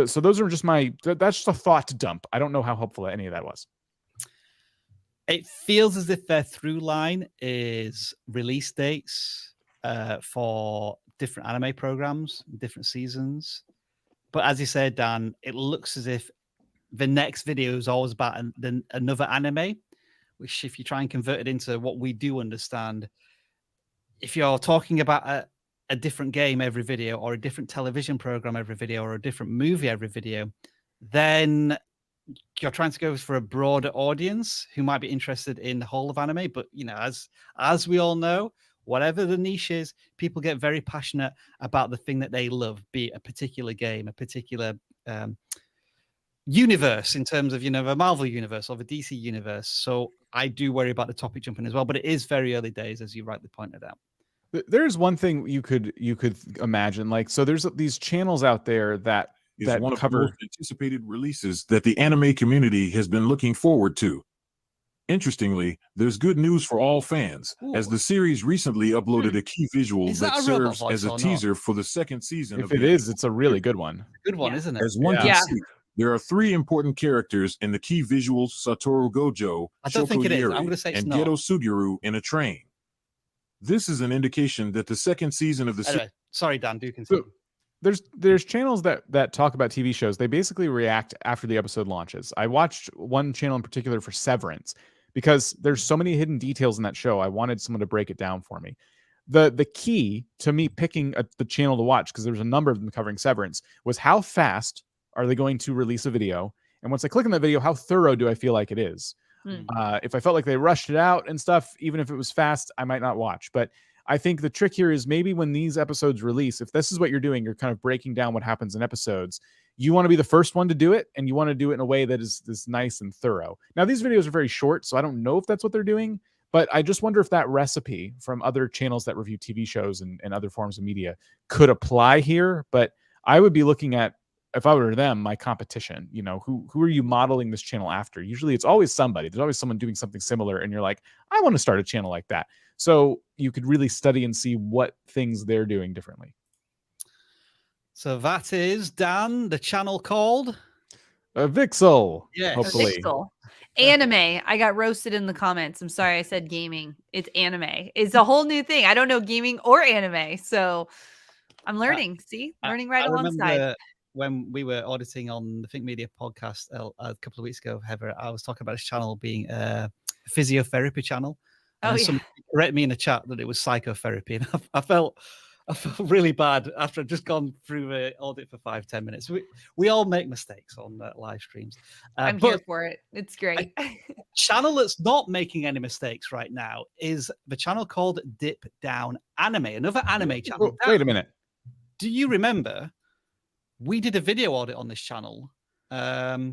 So those are just that's just a thought to dump. I don't know how helpful any of that was. It feels as if their through line is release dates for different anime programs, different seasons. But as you said, Dan, it looks as if the next video is always about another anime, which if you try and convert it into what we do understand, if you're talking about a different game every video, or a different television program every video, or a different movie every video, then you're trying to go for a broader audience who might be interested in the whole of anime. But as we all know, whatever the niche is, people get very passionate about the thing that they love, be it a particular game, a particular universe, in terms of the Marvel universe or the DC universe. So I do worry about the topic jumping as well, but it is very early days, as you rightly pointed out. There's one thing you could imagine, like, so there's these channels out there that one of the cover most anticipated releases that the anime community has been looking forward to. Interestingly, there's good news for all fans, as the series recently uploaded a key visual that serves as a teaser for the second season. If it is, it's a really good one. Good one, isn't it? As one can see, there are 3 important characters in the key visuals: Satoru Gojo, I don't think it is. I'm Shoko going to say it's and not. Geto Suguru in a train. This is an indication that the second season of the Anyway, sorry, Dan, do continue. There's channels that talk about TV shows. They basically react after the episode launches. I watched one channel in particular for Severance because there's so many hidden details in that show. I wanted someone to break it down for me. The key to me picking the channel to watch, because there's a number of them covering Severance, was how fast are they going to release a video? And once I click on that video, how thorough do I feel like it is? If I felt like they rushed it out and stuff, even if it was fast, I might not watch. But I think the trick here is maybe when these episodes release, if this is what you're doing, you're kind of breaking down what happens in episodes, you want to be the first one to do it, and you want to do it in a way that is nice and thorough. Now, these videos are very short, so I don't know if that's what they're doing, but I just wonder if that recipe from other channels that review TV shows and other forms of media could apply here. But I would be looking at, if I were them, my competition, who are you modeling this channel after? Usually it's always somebody. There's always someone doing something similar, and you're like, I want to start a channel like that. So you could really study and see what things they're doing differently. So that is, Dan, the channel called Vixel. Yes. Hopefully. Vixel. Anime. I got roasted in the comments. I'm sorry I said gaming. It's anime. It's a whole new thing. I don't know gaming or anime. So I'm learning. Learning right alongside. When we were auditing on the Think Media podcast a couple of weeks ago, Heather, I was talking about this channel being a physiotherapy channel. And someone corrected me in the chat that it was psychotherapy, and I felt really bad after I'd just gone through the audit for 5-10 minutes. We all make mistakes on live streams. I'm here for it. It's great. A channel that's not making any mistakes right now is the channel called Dip Down Anime, another anime channel. Wait a minute. Do you remember we did a video audit on this channel a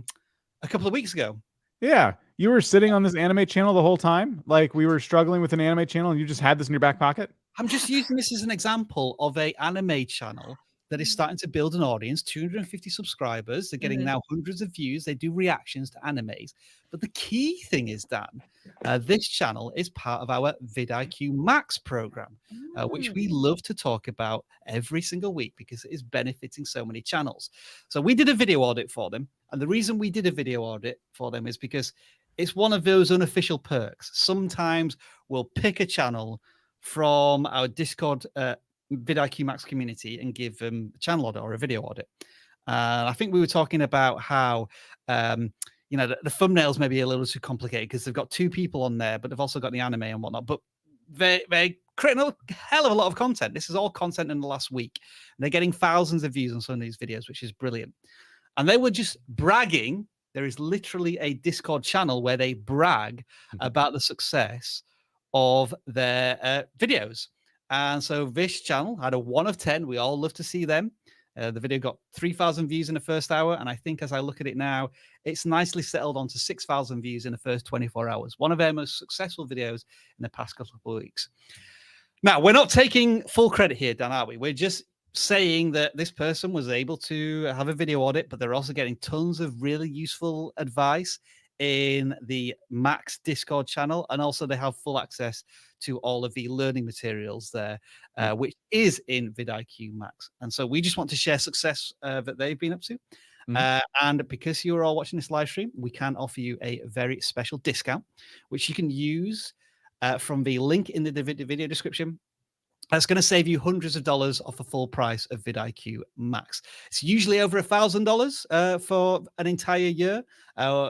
couple of weeks ago? Yeah. You were sitting on this anime channel the whole time? Like we were struggling with an anime channel and you just had this in your back pocket? I'm just using this as an example of a anime channel that is starting to build an audience, 250 subscribers. They're getting now hundreds of views. They do reactions to animes. But the key thing is, Dan, this channel is part of our vidIQ Max program, which we love to talk about every single week because it is benefiting so many channels. So we did a video audit for them. And the reason we did a video audit for them is because it's one of those unofficial perks. Sometimes we'll pick a channel from our Discord vidIQ Max community and give them a channel audit or a video audit. I think we were talking about how, the thumbnails may be a little too complicated because they've got 2 people on there, but they've also got the anime and whatnot. But they're creating a hell of a lot of content. This is all content in the last week. And they're getting thousands of views on some of these videos, which is brilliant. And they were just bragging. There is literally a Discord channel where they brag about the success of their videos. And so this channel had a 1 of 10. We all love to see them. The video got 3,000 views in the first hour. And I think as I look at it now, it's nicely settled onto 6,000 views in the first 24 hours. One of their most successful videos in the past couple of weeks. Now, we're not taking full credit here, Dan, are we? We're just saying that this person was able to have a video audit, but they're also getting tons of really useful advice in the Max Discord channel. And also they have full access to all of the learning materials there, which is in vidIQ Max. And so we just want to share success that they've been up to. And because you're all watching this live stream, we can offer you a very special discount, which you can use from the link in the video description. That's going to save you hundreds of dollars off the full price of vidIQ Max. It's usually over $1,000 for an entire year.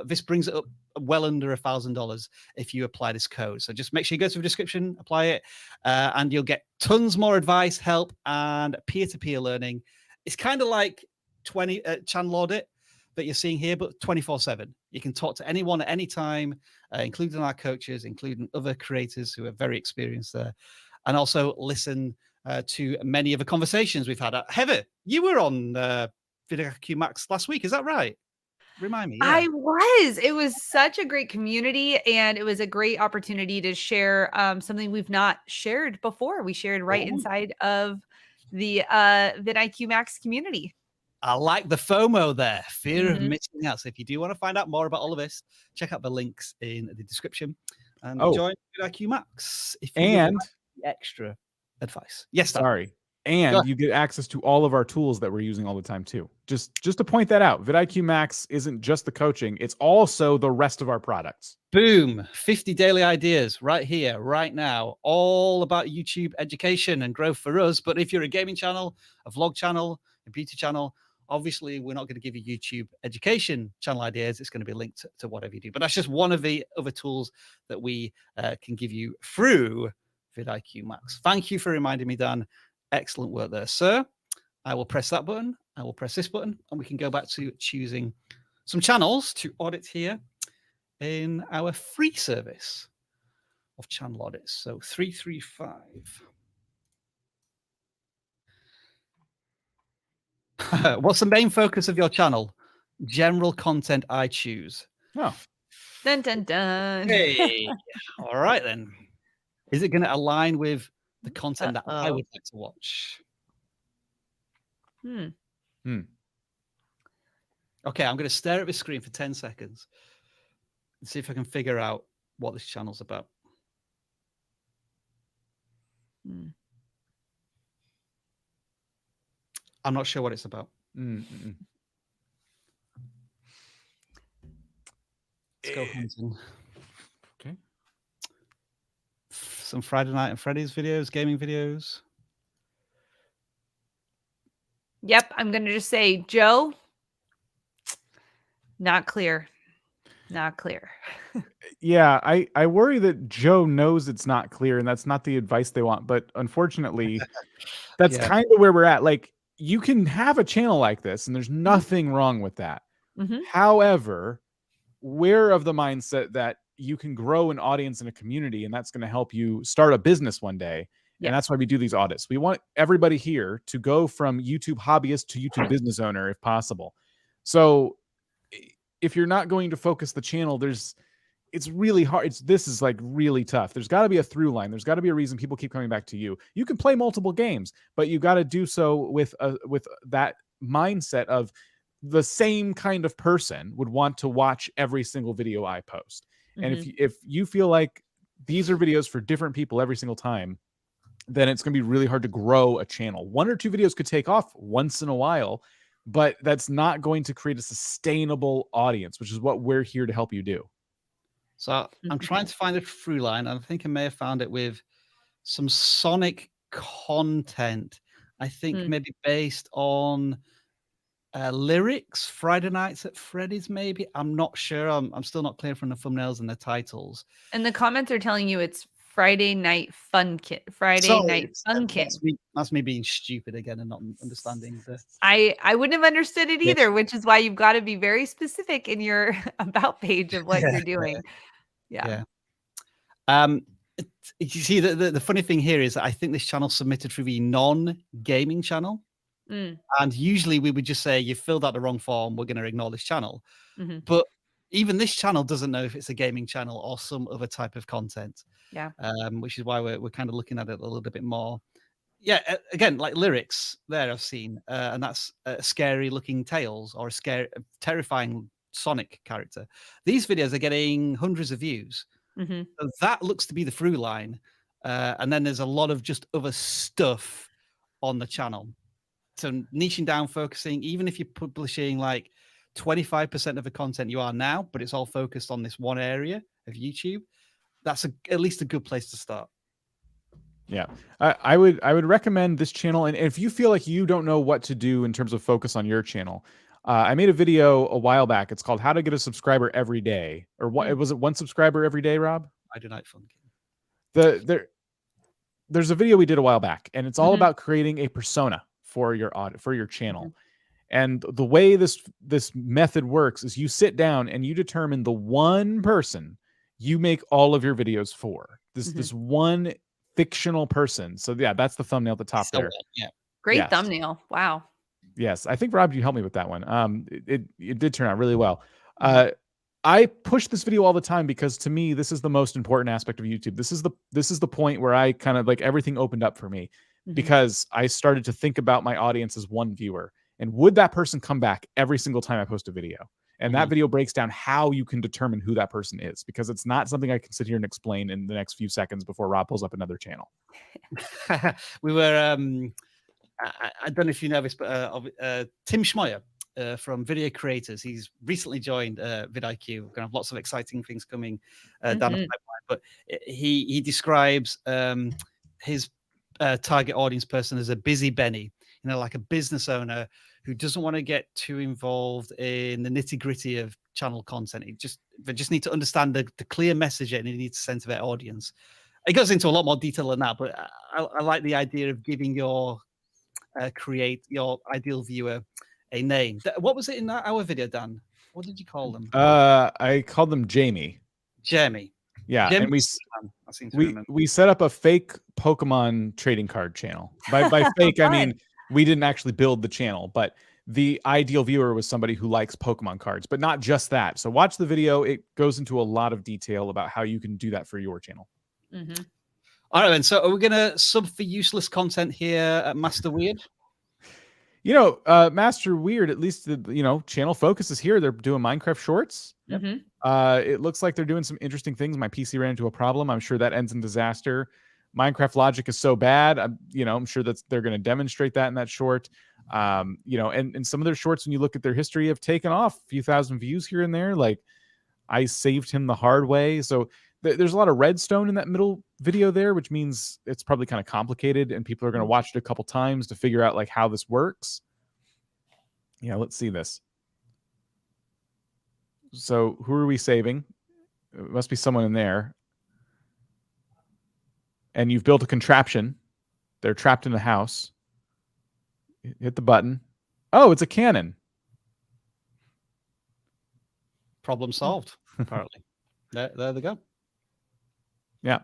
This brings it up well under $1,000 if you apply this code. So just make sure you go to the description, apply it, and you'll get tons more advice, help, and peer-to-peer learning. It's kind of like channel audit that you're seeing here, but 24/7. You can talk to anyone at any time, including our coaches, including other creators who are very experienced there. And also listen to many of the conversations we've had. Heather, you were on vidIQ Max last week. Is that right? Remind me. Yeah. I was. It was such a great community, and it was a great opportunity to share something we've not shared before. We shared right inside of the vidIQ Max community. I like the FOMO there, fear of missing out. So if you do want to find out more about all of this, check out the links in the description and join vidIQ Max. If you want extra advice. Yes, Dan. Sorry. And you get access to all of our tools that we're using all the time too. Just to point that out, vidIQ Max isn't just the coaching, it's also the rest of our products. Boom, 50 daily ideas right here, right now, all about YouTube education and growth for us. But if you're a gaming channel, a vlog channel, a beauty channel, obviously we're not going to give you YouTube education channel ideas. It's going to be linked to whatever you do. But that's just one of the other tools that we can give you through vidIQ Max. Thank you for reminding me, Dan. Excellent work there, sir. I will press that button. I will press this button, and we can go back to choosing some channels to audit here in our free service of channel audits. So 335. What's the main focus of your channel? General content I choose. Oh. Dun, dun, dun. Hey. All right, then. Is it going to align with the content that I would like to watch? Okay, I'm going to stare at the screen for 10 seconds and see if I can figure out what this channel's about. I'm not sure what it's about. Let's go hunting. Okay. Some Friday Night and Freddy's videos, gaming videos. Yep, I'm going to just say, Joe, not clear. Not clear. Yeah, I worry that Joe knows it's not clear, and that's not the advice they want. But unfortunately, that's kind of where we're at. Like, you can have a channel like this, and there's nothing wrong with that. However, we're of the mindset that you can grow an audience and a community, and that's going to help you start a business one day. And that's why we do these audits. We want everybody here to go from YouTube hobbyist to YouTube business owner if possible. So if you're not going to focus the channel, it's really hard. This is like really tough. There's got to be a through line. There's got to be a reason people keep coming back to you. You can play multiple games, but you got to do so with that mindset of the same kind of person would want to watch every single video I post. And if you feel like these are videos for different people every single time, then it's going to be really hard to grow a channel. 1 or 2 videos could take off once in a while, but that's not going to create a sustainable audience, which is what we're here to help you do. So I'm trying to find a through line, and I think I may have found it with some Sonic content. I think maybe based on lyrics, Friday Nights at Freddy's, maybe. I'm not sure. I'm still not clear from the thumbnails and the titles. And the comments are telling you it's Friday Night Funkin. That's me being stupid again and not understanding this. I wouldn't have understood it either, which is why you've got to be very specific in your about page of what you're doing. Yeah. You see, the funny thing here is that I think this channel submitted through the non-gaming channel. And usually we would just say, you filled out the wrong form, we're going to ignore this channel. But even this channel doesn't know if it's a gaming channel or some other type of content. Which is why we're kind of looking at it a little bit more. Again, like lyrics there I've seen, and that's scary looking Tails or a terrifying Sonic character. These videos are getting hundreds of views. So that looks to be the through line. And then there's a lot of just other stuff on the channel. So niching down, focusing, even if you're publishing like 25% of the content you are now, but it's all focused on this one area of YouTube, that's at least a good place to start. Yeah, I would recommend this channel, and if you feel like you don't know what to do in terms of focus on your channel, I made a video a while back. It's called "How to Get a Subscriber Every Day," or what was it? One subscriber every day, Rob? I do not fun. There's a video we did a while back, and it's all about creating a persona for your channel. And the way this method works is you sit down and you determine the one person you make all of your videos for. This one fictional person. So yeah, that's the thumbnail at the top there. Yeah. Great thumbnail. Wow. Yes, I think Rob, you helped me with that one. It did turn out really well. I push this video all the time because to me, this is the most important aspect of YouTube. This is the point where I kind of like everything opened up for me because I started to think about my audience as one viewer. And would that person come back every single time I post a video? And that video breaks down how you can determine who that person is, because it's not something I can sit here and explain in the next few seconds before Rob pulls up another channel. We were, I don't know if you know this, but Tim Schmoyer from Video Creators, he's recently joined vidIQ. We're going to have lots of exciting things coming down the pipeline. But he describes his target audience person as a busy Benny, you know, like a business owner who doesn't want to get too involved in the nitty-gritty of channel content. They just need to understand the clear message and they need to send to their audience. It goes into a lot more detail than that, but I like the idea of giving your your ideal viewer a name. What was it in our video, Dan? What did you call them? I called them Jamie. Jamie. Yeah, Jamie, and we set up a fake Pokemon trading card channel. By fake, I mean we didn't actually build the channel, but the ideal viewer was somebody who likes Pokemon cards, but not just that. So watch the video. It goes into a lot of detail about how you can do that for your channel. All right, then. So are we going to sub for useless content here at Master Weird? You know, Master Weird, at least the channel focus is here. They're doing Minecraft shorts. It looks like they're doing some interesting things. My PC ran into a problem. I'm sure that ends in disaster. Minecraft logic is so bad. I'm sure that they're going to demonstrate that in that short. And some of their shorts, when you look at their history, have taken off a few thousand views here and there. Like I saved him the hard way. So there's a lot of redstone in that middle video there, which means it's probably kind of complicated and people are going to watch it a couple times to figure out like how this works. Yeah, let's see this. So who are we saving? It must be someone in there. And you've built a contraption. They're trapped in the house. Hit the button. Oh, it's a cannon. Problem solved, apparently. There they go. Yeah.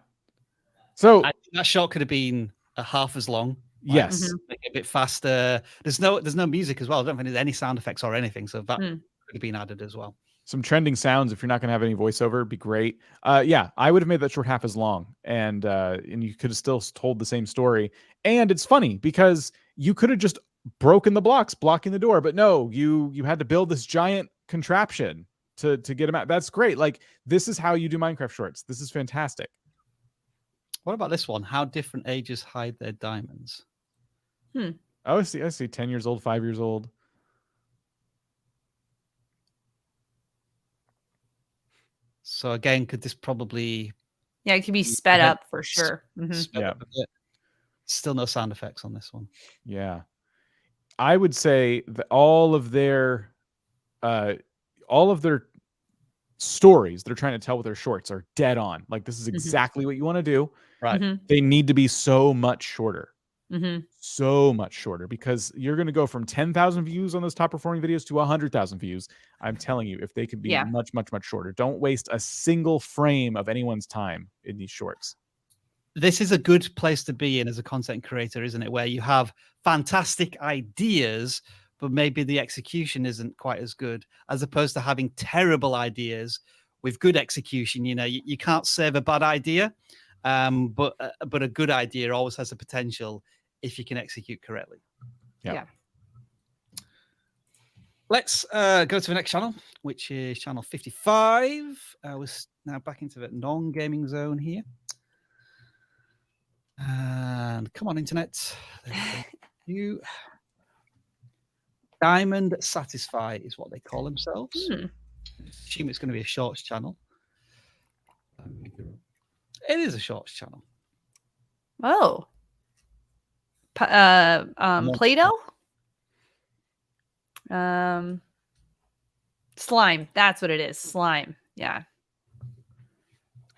So I think that shot could have been a half as long. Yes. Make it a bit faster. There's no music as well. I don't think there's any sound effects or anything. So that could have been added as well. Some trending sounds. If you're not going to have any voiceover, it'd be great. Yeah, I would have made that short half as long, and you could have still told the same story. And it's funny because you could have just broken the blocks blocking the door, but no, you had to build this giant contraption to get them out. That's great. Like this is how you do Minecraft shorts. This is fantastic. What about this one? How different ages hide their diamonds? Oh, I see. 10 years old, 5 years old. So again, could this probably... Yeah, it could be sped up for sure. Sped up a bit. Still no sound effects on this one. Yeah. I would say that all of their stories they're trying to tell with their shorts are dead on. Like this is exactly what you want to do. Right. They need to be so much shorter. So much shorter, because you're going to go from 10,000 views on those top performing videos to 100,000 views. I'm telling you, if they could be much shorter, don't waste a single frame of anyone's time in these shorts. This is a good place to be in as a content creator, isn't it? Where you have fantastic ideas, but maybe the execution isn't quite as good, as opposed to having terrible ideas with good execution. You know, you can't save a bad idea, but a good idea always has a potential if you can execute correctly. Yeah. Let's go to the next channel, which is channel 55. We're now back into the non-gaming zone here. And come on, internet. You Diamond Satisfy is what they call themselves. Assume it's going to be a shorts channel. It is a shorts channel. Oh. Play-Doh? Slime. That's what it is. Slime. Yeah.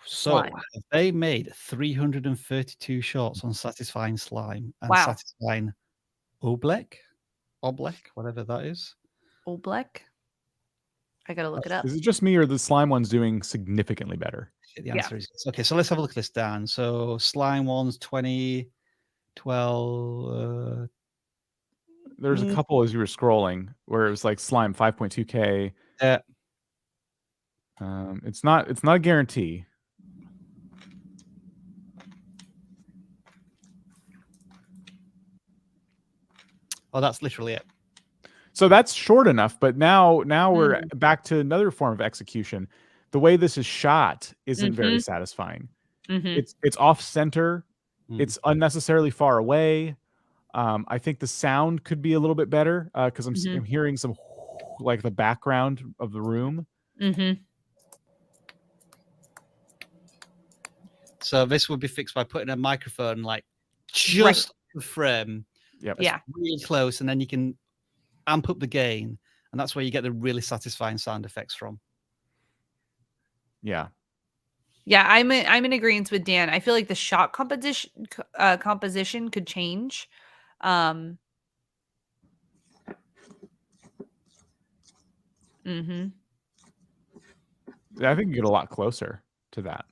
So Slime. they made 332 shots on satisfying slime and Wow. satisfying oblek, whatever that is. Oblek? I gotta look it up. Is it just me or the slime one's doing significantly better? The answer is yes. Okay, so let's have a look at this, Dan. So slime one's 20, 12. There's a couple as you were scrolling where it was like slime 5.2K. Yeah. It's not a guarantee. Oh, that's literally it. So that's short enough, but now we're back to another form of execution. The way this is shot isn't very satisfying. It's off center. It's unnecessarily far away. I think the sound could be a little bit better because I'm hearing some like the background of the room. So this would be fixed by putting a microphone like just the frame. Yep. Yeah. Really close, and then you can amp up the gain, and that's where you get the really satisfying sound effects from. Yeah. Yeah, I'm in agreement with Dan. I feel like the shot composition could change. I think you get a lot closer to that.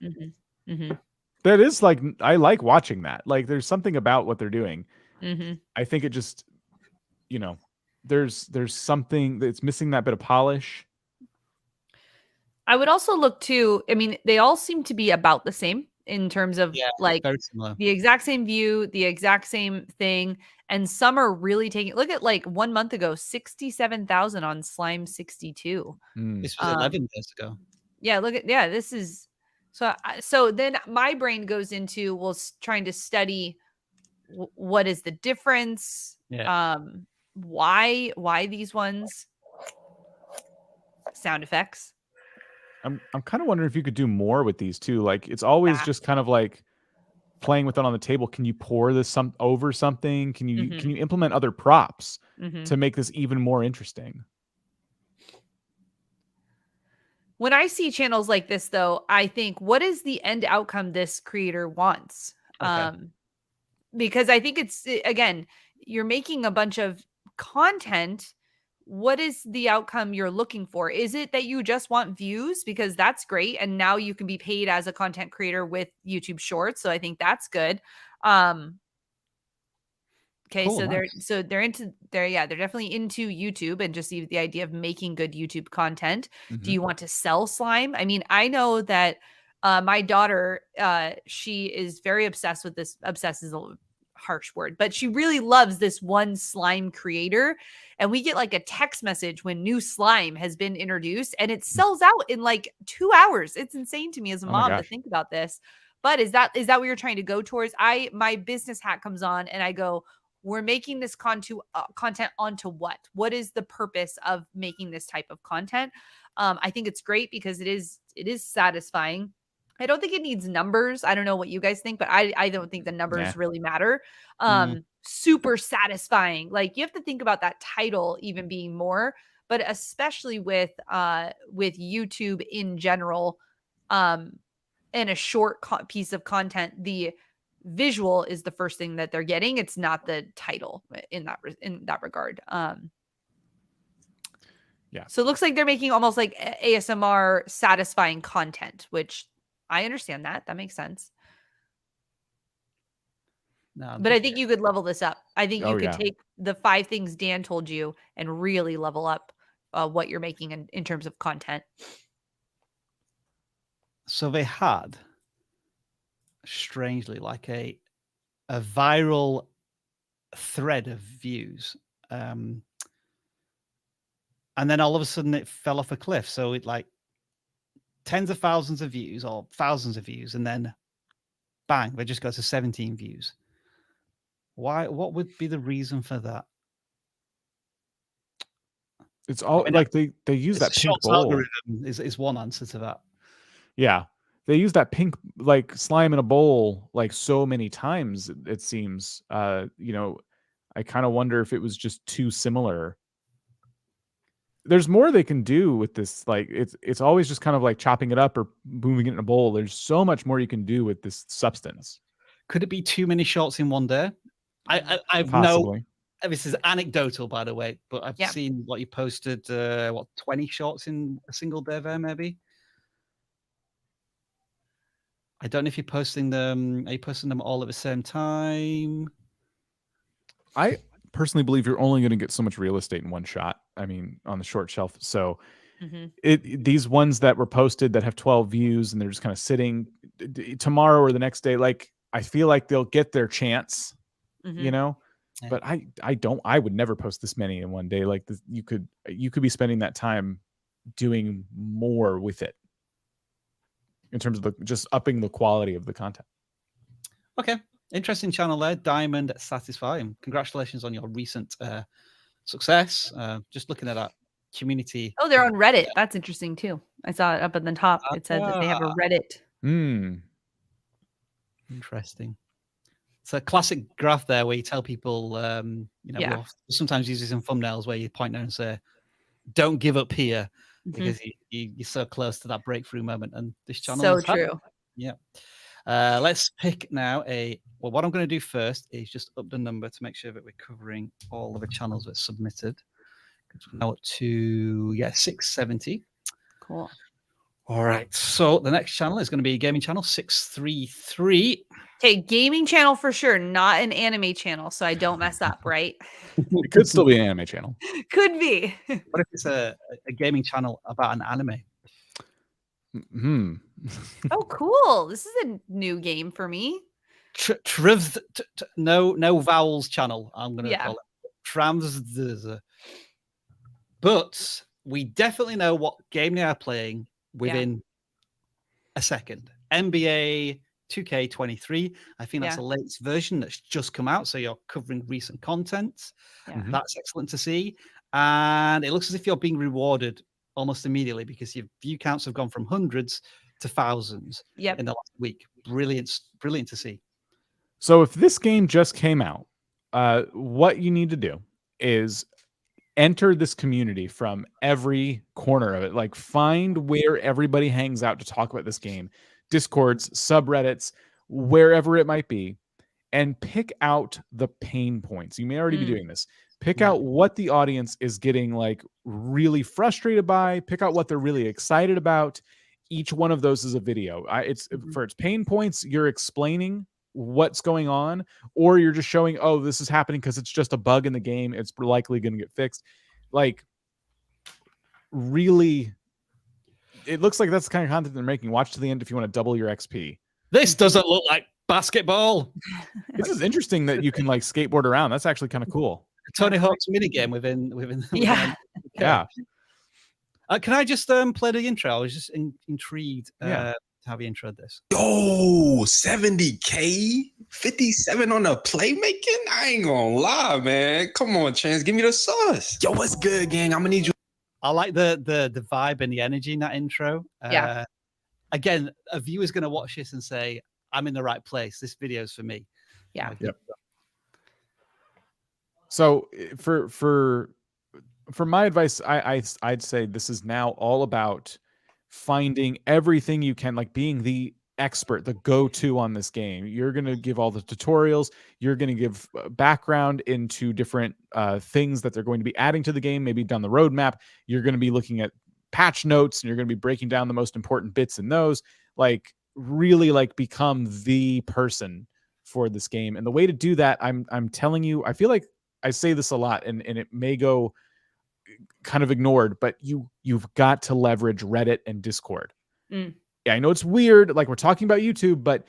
That is like, I like watching that. Like, there's something about what they're doing. I think it just, there's something that's missing, that bit of polish. I would also look too. I mean, they all seem to be about the same in terms of like very similar. The exact same view, the exact same thing. And some are really taking, look at like 1 month ago, 67,000 on Slime 62. This was 11 days ago. Yeah, look at, this is, so then my brain goes into, trying to study what is the difference? Why these ones? Sound effects. I'm kind of wondering if you could do more with these too. Like, it's always just kind of like playing with it on the table. Can you pour this over something? Can you implement other props to make this even more interesting? When I see channels like this, though, I think, what is the end outcome this creator wants? Because I think it's, again, you're making a bunch of content. What is the outcome you're looking for? Is it that you just want views? Because that's great. And now you can be paid as a content creator with YouTube Shorts. So I think that's good. Okay, cool, so nice. they're definitely into YouTube and just the idea of making good YouTube content. Do you want to sell slime? I mean, I know that my daughter, she is very obsessed with this. Obsessed is a harsh word, but she really loves this one slime creator. And we get like a text message when new slime has been introduced, and it sells out in like 2 hours. It's insane to me as a mom to think about this. But is that what you're trying to go towards? My business hat comes on and I go, we're making this content onto what? What is the purpose of making this type of content? I think it's great because it is satisfying. I don't think it needs numbers. I don't know what you guys think, but I don't think the numbers really matter. Super satisfying. Like, you have to think about that title even being more, but especially with YouTube in general, and a short piece of content, the visual is the first thing that they're getting. It's not the title in that regard. So it looks like they're making almost like ASMR satisfying content, which I understand that makes sense. No, but I think you could level this up. I think you could take the 5 things Dan told you and really level up what you're making in terms of content. So they had, strangely, like a viral thread of views, and then all of a sudden it fell off a cliff. So it like tens of thousands of views or thousands of views, and then bang, they just got to 17 views. Why? What would be the reason for that? It's all, I mean, like they use that pink bowl. Algorithm is one answer to that. Yeah. they use that pink like slime in a bowl like so many times. It seems. You know, I kind of wonder if it was just too similar. There's more they can do with this. Like it's always just kind of like chopping it up or moving it in a bowl. There's so much more you can do with this substance. Could it be too many shots in one day? I've Possibly. this is anecdotal, by the way, but I've seen what you posted, 20 shots in a single day there, maybe? I don't know if you're posting them. Are you posting them all at the same time? I personally believe you're only going to get so much real estate in one shot. I mean, on the short shelf. So these ones that were posted that have 12 views and they're just kind of sitting tomorrow or the next day, like I feel like they'll get their chance, you know. Yeah. But I would never post this many in one day. Like you could be spending that time doing more with it in terms of just upping the quality of the content. Okay. Interesting channel there, Diamond Satisfying. Congratulations on your recent success. Just looking at that community. Oh, they're on Reddit. That's interesting too. I saw it up at the top. It said that they have a Reddit. Interesting. It's a classic graph there where you tell people, you know, we'll sometimes use some thumbnails where you point there and say, "Don't give up here," because you're so close to that breakthrough moment. And this channel, so true. Yeah. Let's pick now what I'm going to do first is just up the number to make sure that we're covering all of the channels that submitted. We're now up to 670. Cool. All right. So the next channel is going to be gaming channel 633. Okay, gaming channel for sure, not an anime channel, so I don't mess up, right? It could still be an anime channel. Could be. What if it's a gaming channel about an anime? Oh, cool. This is a new game for me. No vowels channel, I'm going to call it. Trams. But we definitely know what game they are playing within a second. NBA 2K23. I think that's the latest version that's just come out. So you're covering recent content. That's excellent to see. And it looks as if you're being rewarded almost immediately because your view counts have gone from hundreds to thousands in the last week. Brilliant to see. So if this game just came out, what you need to do is enter this community from every corner of it. Like find where everybody hangs out to talk about this game. Discords, subreddits, wherever it might be, and pick out the pain points. You may already be doing this. Pick out what the audience is getting like really frustrated by. Pick out what they're really excited about. Each one of those is a video. It's for its pain points. You're explaining what's going on, or you're just showing, oh, this is happening because it's just a bug in the game. It's likely going to get fixed. Like, really, it looks like that's the kind of content they're making. Watch to the end if you want to double your XP. This doesn't look like basketball. This is interesting that you can like skateboard around. That's actually kind of cool. Tony Hawk's minigame within. Yeah. Yeah. Can I just play the intro? I was just intrigued to have you intro this. Yo, 70K, 57 on the playmaking. I ain't gonna lie, man. Come on, Chance, give me the sauce. Yo, what's good, gang? I'm gonna need you. I like the vibe and the energy in that intro. Again, a viewer's going to watch this and say, "I'm in the right place. This video's for me." Yeah. Yep. So for my advice, I'd say this is now all about finding everything you can, like being the expert, the go-to on this game. You're going to give all the tutorials. You're going to give background into different things that they're going to be adding to the game, maybe down the roadmap. You're going to be looking at patch notes and you're going to be breaking down the most important bits in those. Like really like become the person for this game. And the way to do that, I'm telling you, I feel like I say this a lot and it may go kind of ignored, but you've got to leverage Reddit and Discord. Yeah, I know it's weird, like we're talking about YouTube, but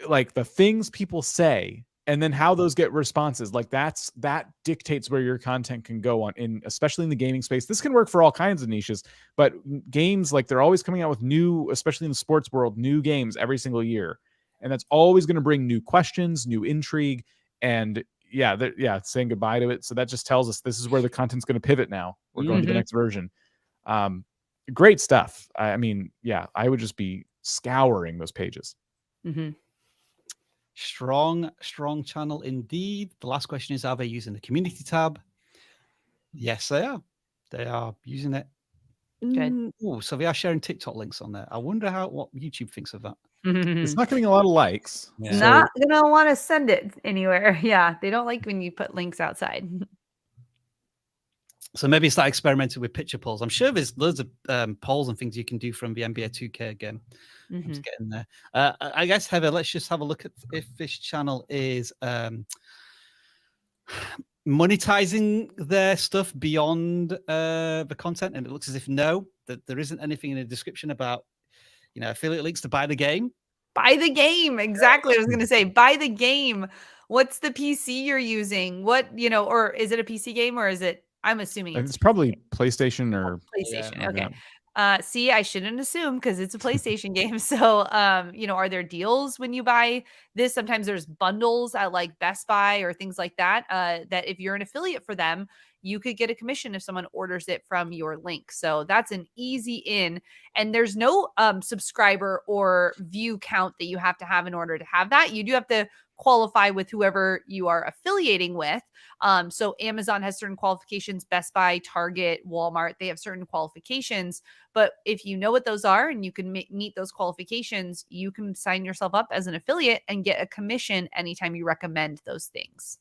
like the things people say and then how those get responses, like that dictates where your content can go on, especially in the gaming space. This can work for all kinds of niches, but games, like they're always coming out with new, especially in the sports world, new games every single year. And that's always going to bring new questions, new intrigue, and saying goodbye to it. So that just tells us this is where the content's going to pivot now. We're going to the next version. Great stuff. I mean, I would just be scouring those pages. Mm-hmm. Strong channel indeed. The last question is, are they using the community tab? Yes, they are. They are using it. Good. Oh, so they are sharing TikTok links on there. I wonder what YouTube thinks of that. It's not getting a lot of likes. Yeah. So Not gonna want to send it anywhere. Yeah, they don't like when you put links outside. So maybe it's like experimenting with picture polls. I'm sure there's loads of polls and things you can do from the NBA 2K game. I'm just getting there. I guess, Heather, let's just have a look at if this channel is monetizing their stuff beyond the content. And it looks as if no, that there isn't anything in the description about, affiliate links to buy the game. Buy the game. Exactly. I was going to say, buy the game. What's the PC you're using? What, or is it a PC game or is it, I'm assuming it's probably PlayStation or PlayStation. Yeah. Okay. See, I shouldn't assume because it's a PlayStation game. So, are there deals when you buy this? Sometimes there's bundles at like Best Buy or things like that, that if you're an affiliate for them, you could get a commission if someone orders it from your link. So that's an easy in. And there's no subscriber or view count that you have to have in order to have that. You do have to qualify with whoever you are affiliating with. So Amazon has certain qualifications, Best Buy, Target, Walmart, they have certain qualifications. But if you know what those are and you can meet those qualifications, you can sign yourself up as an affiliate and get a commission anytime you recommend those things.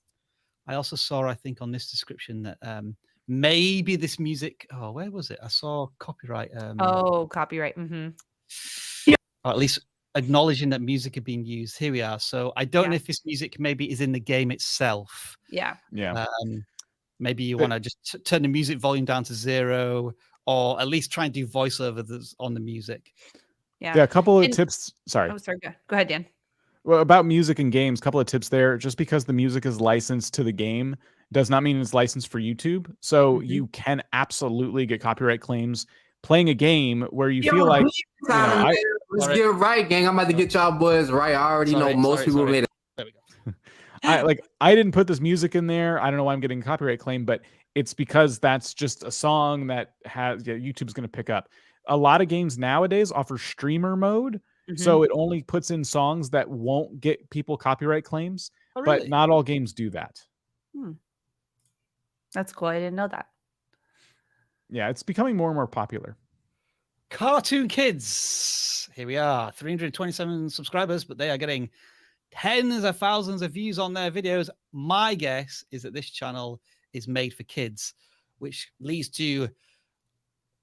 I also saw, I think, on this description that maybe this music. Oh, where was it? I saw copyright. Copyright. Or at least acknowledging that music had been used. Here we are. So I don't know if this music maybe is in the game itself. Yeah. Maybe you want to just turn the music volume down to 0, or at least try and do voiceover on the music. Yeah. A couple of tips. Sorry. Oh, sorry. Go ahead, Dan. Well, about music and games, couple of tips there. Just because the music is licensed to the game does not mean it's licensed for YouTube. So you can absolutely get copyright claims playing a game where you feel like let's get it right, gang. I'm about to get y'all boys right. I already know most people made it. There we go. I didn't put this music in there. I don't know why I'm getting a copyright claim, but it's because that's just a song that YouTube's going to pick up. A lot of games nowadays offer streamer mode. So it only puts in songs that won't get people copyright claims, but not all games do that. That's cool. I didn't know that. Yeah, it's becoming more and more popular. Cartoon Kids. Here we are, 327 subscribers, but they are getting tens of thousands of views on their videos. My guess is that this channel is made for kids, which leads to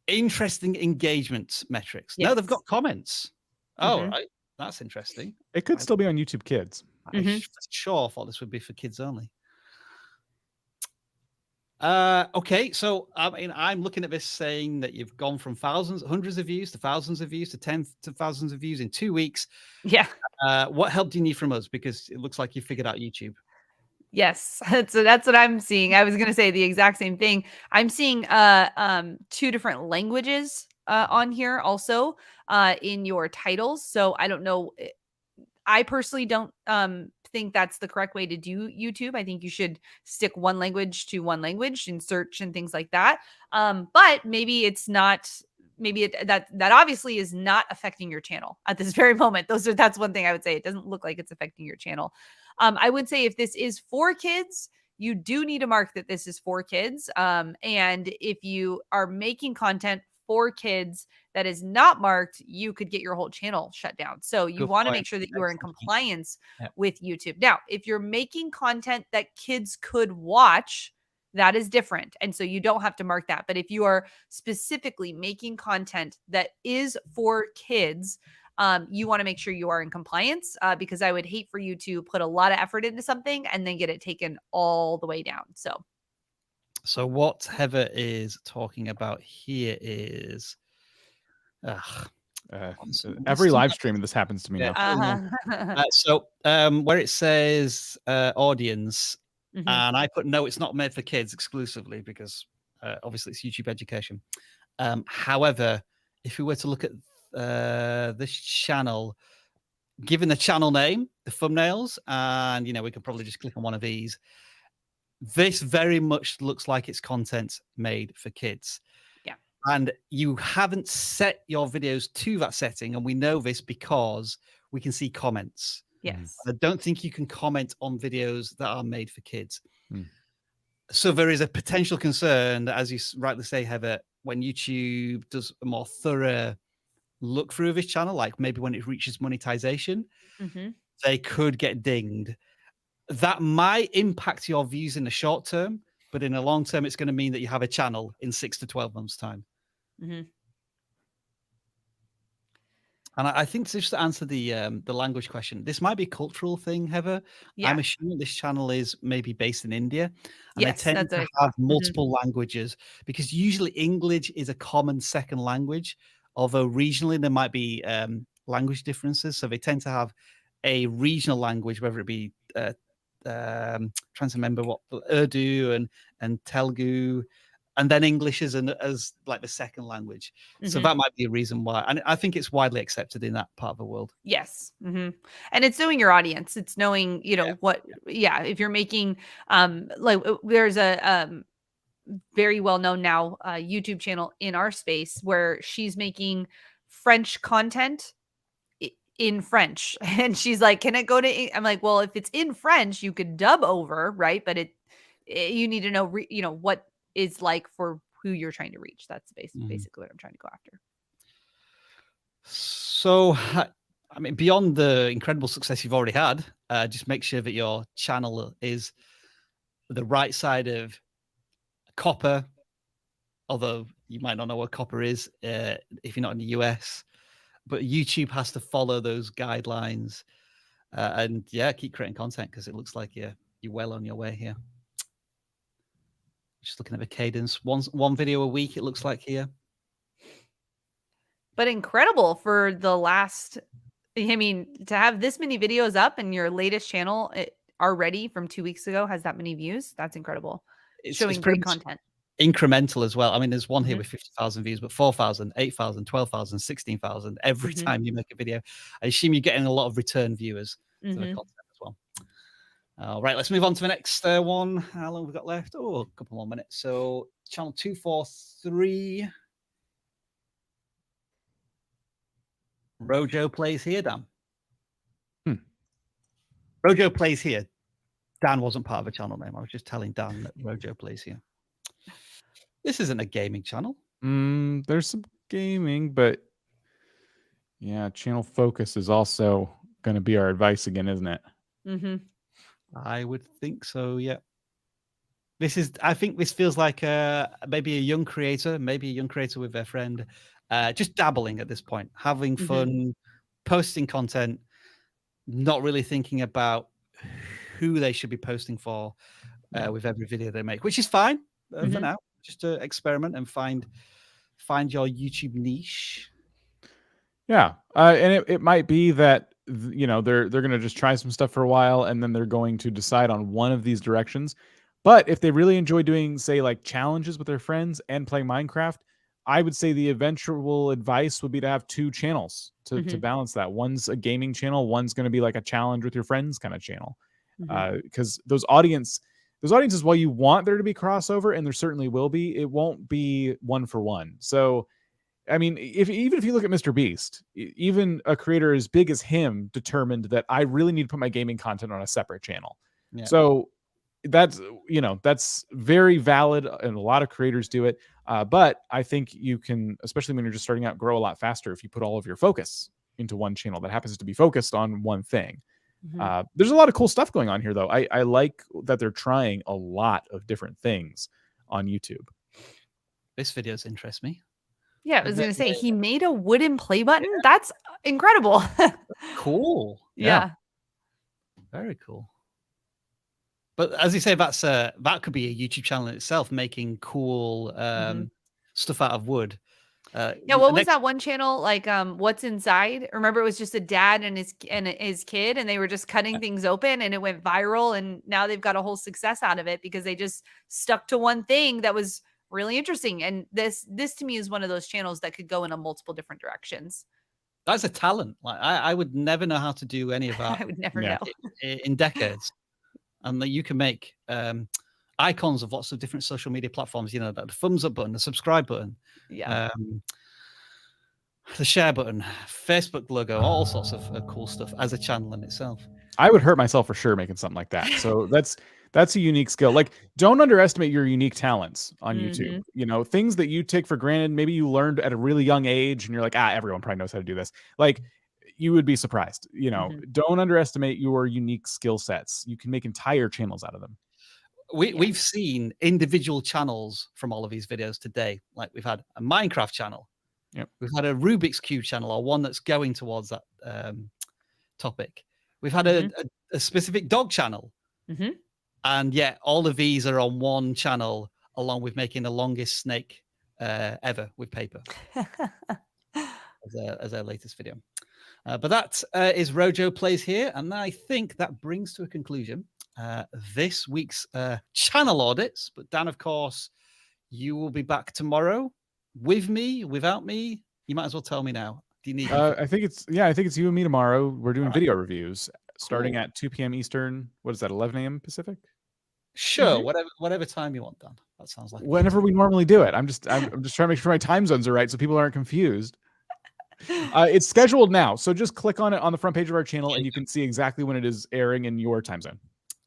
interesting engagement metrics. Yes. Now they've got comments. Oh, right. That's interesting. It could still be on YouTube Kids. I sure thought this would be for kids only. Okay, so I'm looking at this saying that you've gone from hundreds of views to thousands of views to tens to thousands of views in 2 weeks. Yeah. What help do you need from us? Because it looks like you figured out YouTube. Yes. So that's what I'm seeing. I was going to say the exact same thing. I'm seeing 2 different languages on here also in your titles. So I don't know. I personally don't think that's the correct way to do YouTube. I think you should stick one language to one language in search and things like that. But maybe it's not. Maybe that obviously is not affecting your channel at this very moment. That's one thing I would say. It doesn't look like it's affecting your channel. I would say if this is for kids, you do need to mark that this is for kids. And if you are making content for kids that is not marked, you could get your whole channel shut down. So you want to make sure that you are in compliance with YouTube. Now, if you're making content that kids could watch, that is different. And so you don't have to mark that. But if you are specifically making content that is for kids, you want to make sure you are in compliance because I would hate for you to put a lot of effort into something and then get it taken all the way down. So what Heather is talking about here is every live stream this happens to me now. Where it says audience, and I put no, it's not made for kids exclusively because obviously it's YouTube education. However, if we were to look at this channel, given the channel name, the thumbnails, and we could probably just click on one of these. This very much looks like it's content made for kids. Yeah. And you haven't set your videos to that setting. And we know this because we can see comments. Yes. I don't think you can comment on videos that are made for kids. Mm. So there is a potential concern that, as you rightly say, Heather, when YouTube does a more thorough look through of this channel, like maybe when it reaches monetization, they could get dinged. That might impact your views in the short term, but in the long term, it's going to mean that you have a channel in 6 to 12 months' time. And I think just to answer the language question, this might be a cultural thing, Heather. Yeah. I'm assuming this channel is maybe based in India, and Yes, they tend that's to what have multiple languages because usually English is a common second language, although regionally there might be language differences. So they tend to have a regional language, whether it be trying to remember what Urdu and Telugu. And then English as like the second language. So that might be a reason why. And I think it's widely accepted in that part of the world. Yes. And it's knowing your audience. It's knowing, you know, if you're making, like there's a very well-known now YouTube channel in our space where she's making French content in French. And she's like, can it go to, I'm like, well, if it's in French, you could dub over, right? But you need to know, you know, what is like for who you're trying to reach. That's basically what I'm trying to go after. So, I mean, beyond the incredible success you've already had, just make sure that your channel is the right side of copper, although you might not know what copper is if you're not in the US, but YouTube has to follow those guidelines and keep creating content because it looks like you're well on your way here. Just looking at the cadence, one video a week, it looks like here. But incredible for the last, I mean, to have this many videos up and your latest channel already from 2 weeks ago has that many views. That's incredible. Showing great content. Incremental as well. I mean, there's one here with 50,000 views, but 4,000, 8,000, 12,000, 16,000 every time you make a video. I assume you're getting a lot of return viewers to the content as well. All right, let's move on to the next one. How long have we got left? Oh, a couple more minutes. So channel 243. Rojo plays here, Dan. Rojo plays here. Dan wasn't part of the channel name. I was just telling Dan that Rojo plays here. This isn't a gaming channel. There's some gaming, but yeah, channel focus is also going to be our advice again, isn't it? I would think so, yeah. I think this feels like maybe a young creator with their friend, just dabbling at this point, having fun, posting content, not really thinking about who they should be posting for with every video they make, which is fine for now. Just to experiment and find your YouTube niche. Yeah, and it might be that you know they're going to just try some stuff for a while and then they're going to decide on one of these directions. But if they really enjoy doing, say, like challenges with their friends and playing Minecraft, I would say the eventual advice would be to have 2 channels to balance that. One's a gaming channel, one's going to be like a challenge with your friends kind of channel, because those audiences, while you want there to be crossover, and there certainly will be, it won't be 1 for 1. So I mean, even if you look at Mr. Beast, even a creator as big as him determined that I really need to put my gaming content on a separate channel. Yeah. So that's very valid, and a lot of creators do it. But I think you can, especially when you're just starting out, grow a lot faster if you put all of your focus into one channel that happens to be focused on one thing. There's a lot of cool stuff going on here, though. I like that they're trying a lot of different things on YouTube. This videos interest me. Yeah, I was going to say, he made a wooden play button. That's incredible. Cool. Yeah. Very cool. But as you say, that could be a YouTube channel in itself, making cool stuff out of wood. Yeah, what was that one channel, like What's Inside? Remember, it was just a dad and his kid, and they were just cutting things open, and it went viral, and now they've got a whole success out of it because they just stuck to one thing that was really interesting. And this to me is one of those channels that could go in multiple different directions. That's a talent. Like I would never know how to do any of that. I would never know in decades. And that you can make a icons of lots of different social media platforms. You know, the thumbs up button, the subscribe button, Yeah. The share button, Facebook logo, all sorts of cool stuff as a channel in itself. I would hurt myself for sure making something like that. So that's a unique skill. Like, don't underestimate your unique talents on YouTube. You know, things that you take for granted, maybe you learned at a really young age and you're like, everyone probably knows how to do this. Like, you would be surprised. You know, don't underestimate your unique skill sets. You can make entire channels out of them. We've seen individual channels from all of these videos today. Like, we've had a Minecraft channel. Yep. We've had a Rubik's Cube channel, or one that's going towards that topic. We've had a specific dog channel. And yet all of these are on one channel, along with making the longest snake ever with paper as our latest video. But that is Rojo Plays Here. And I think that brings to a conclusion this week's channel audits. But Dan, of course, you will be back tomorrow with me, without me. You might as well tell me now. Do you need I think it's you and me tomorrow. We're doing video reviews starting at 2 p.m. Eastern. What is that, 11 a.m. Pacific? Sure, whatever time you want, Dan. That sounds like whenever we normally do it. I'm just trying to make sure my time zones are right so people aren't confused. It's scheduled now, so just click on it on the front page of our channel and you can see exactly when it is airing in your time zone.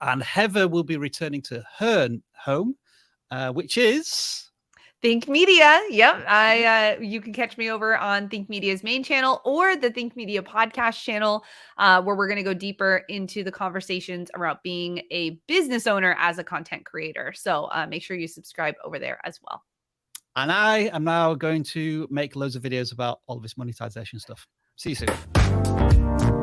And Heather will be returning to her home, which is Think Media. Yep. You can catch me over on Think Media's main channel or the Think Media podcast channel, where we're going to go deeper into the conversations about being a business owner as a content creator. So make sure you subscribe over there as well. And I am now going to make loads of videos about all of this monetization stuff. See you soon.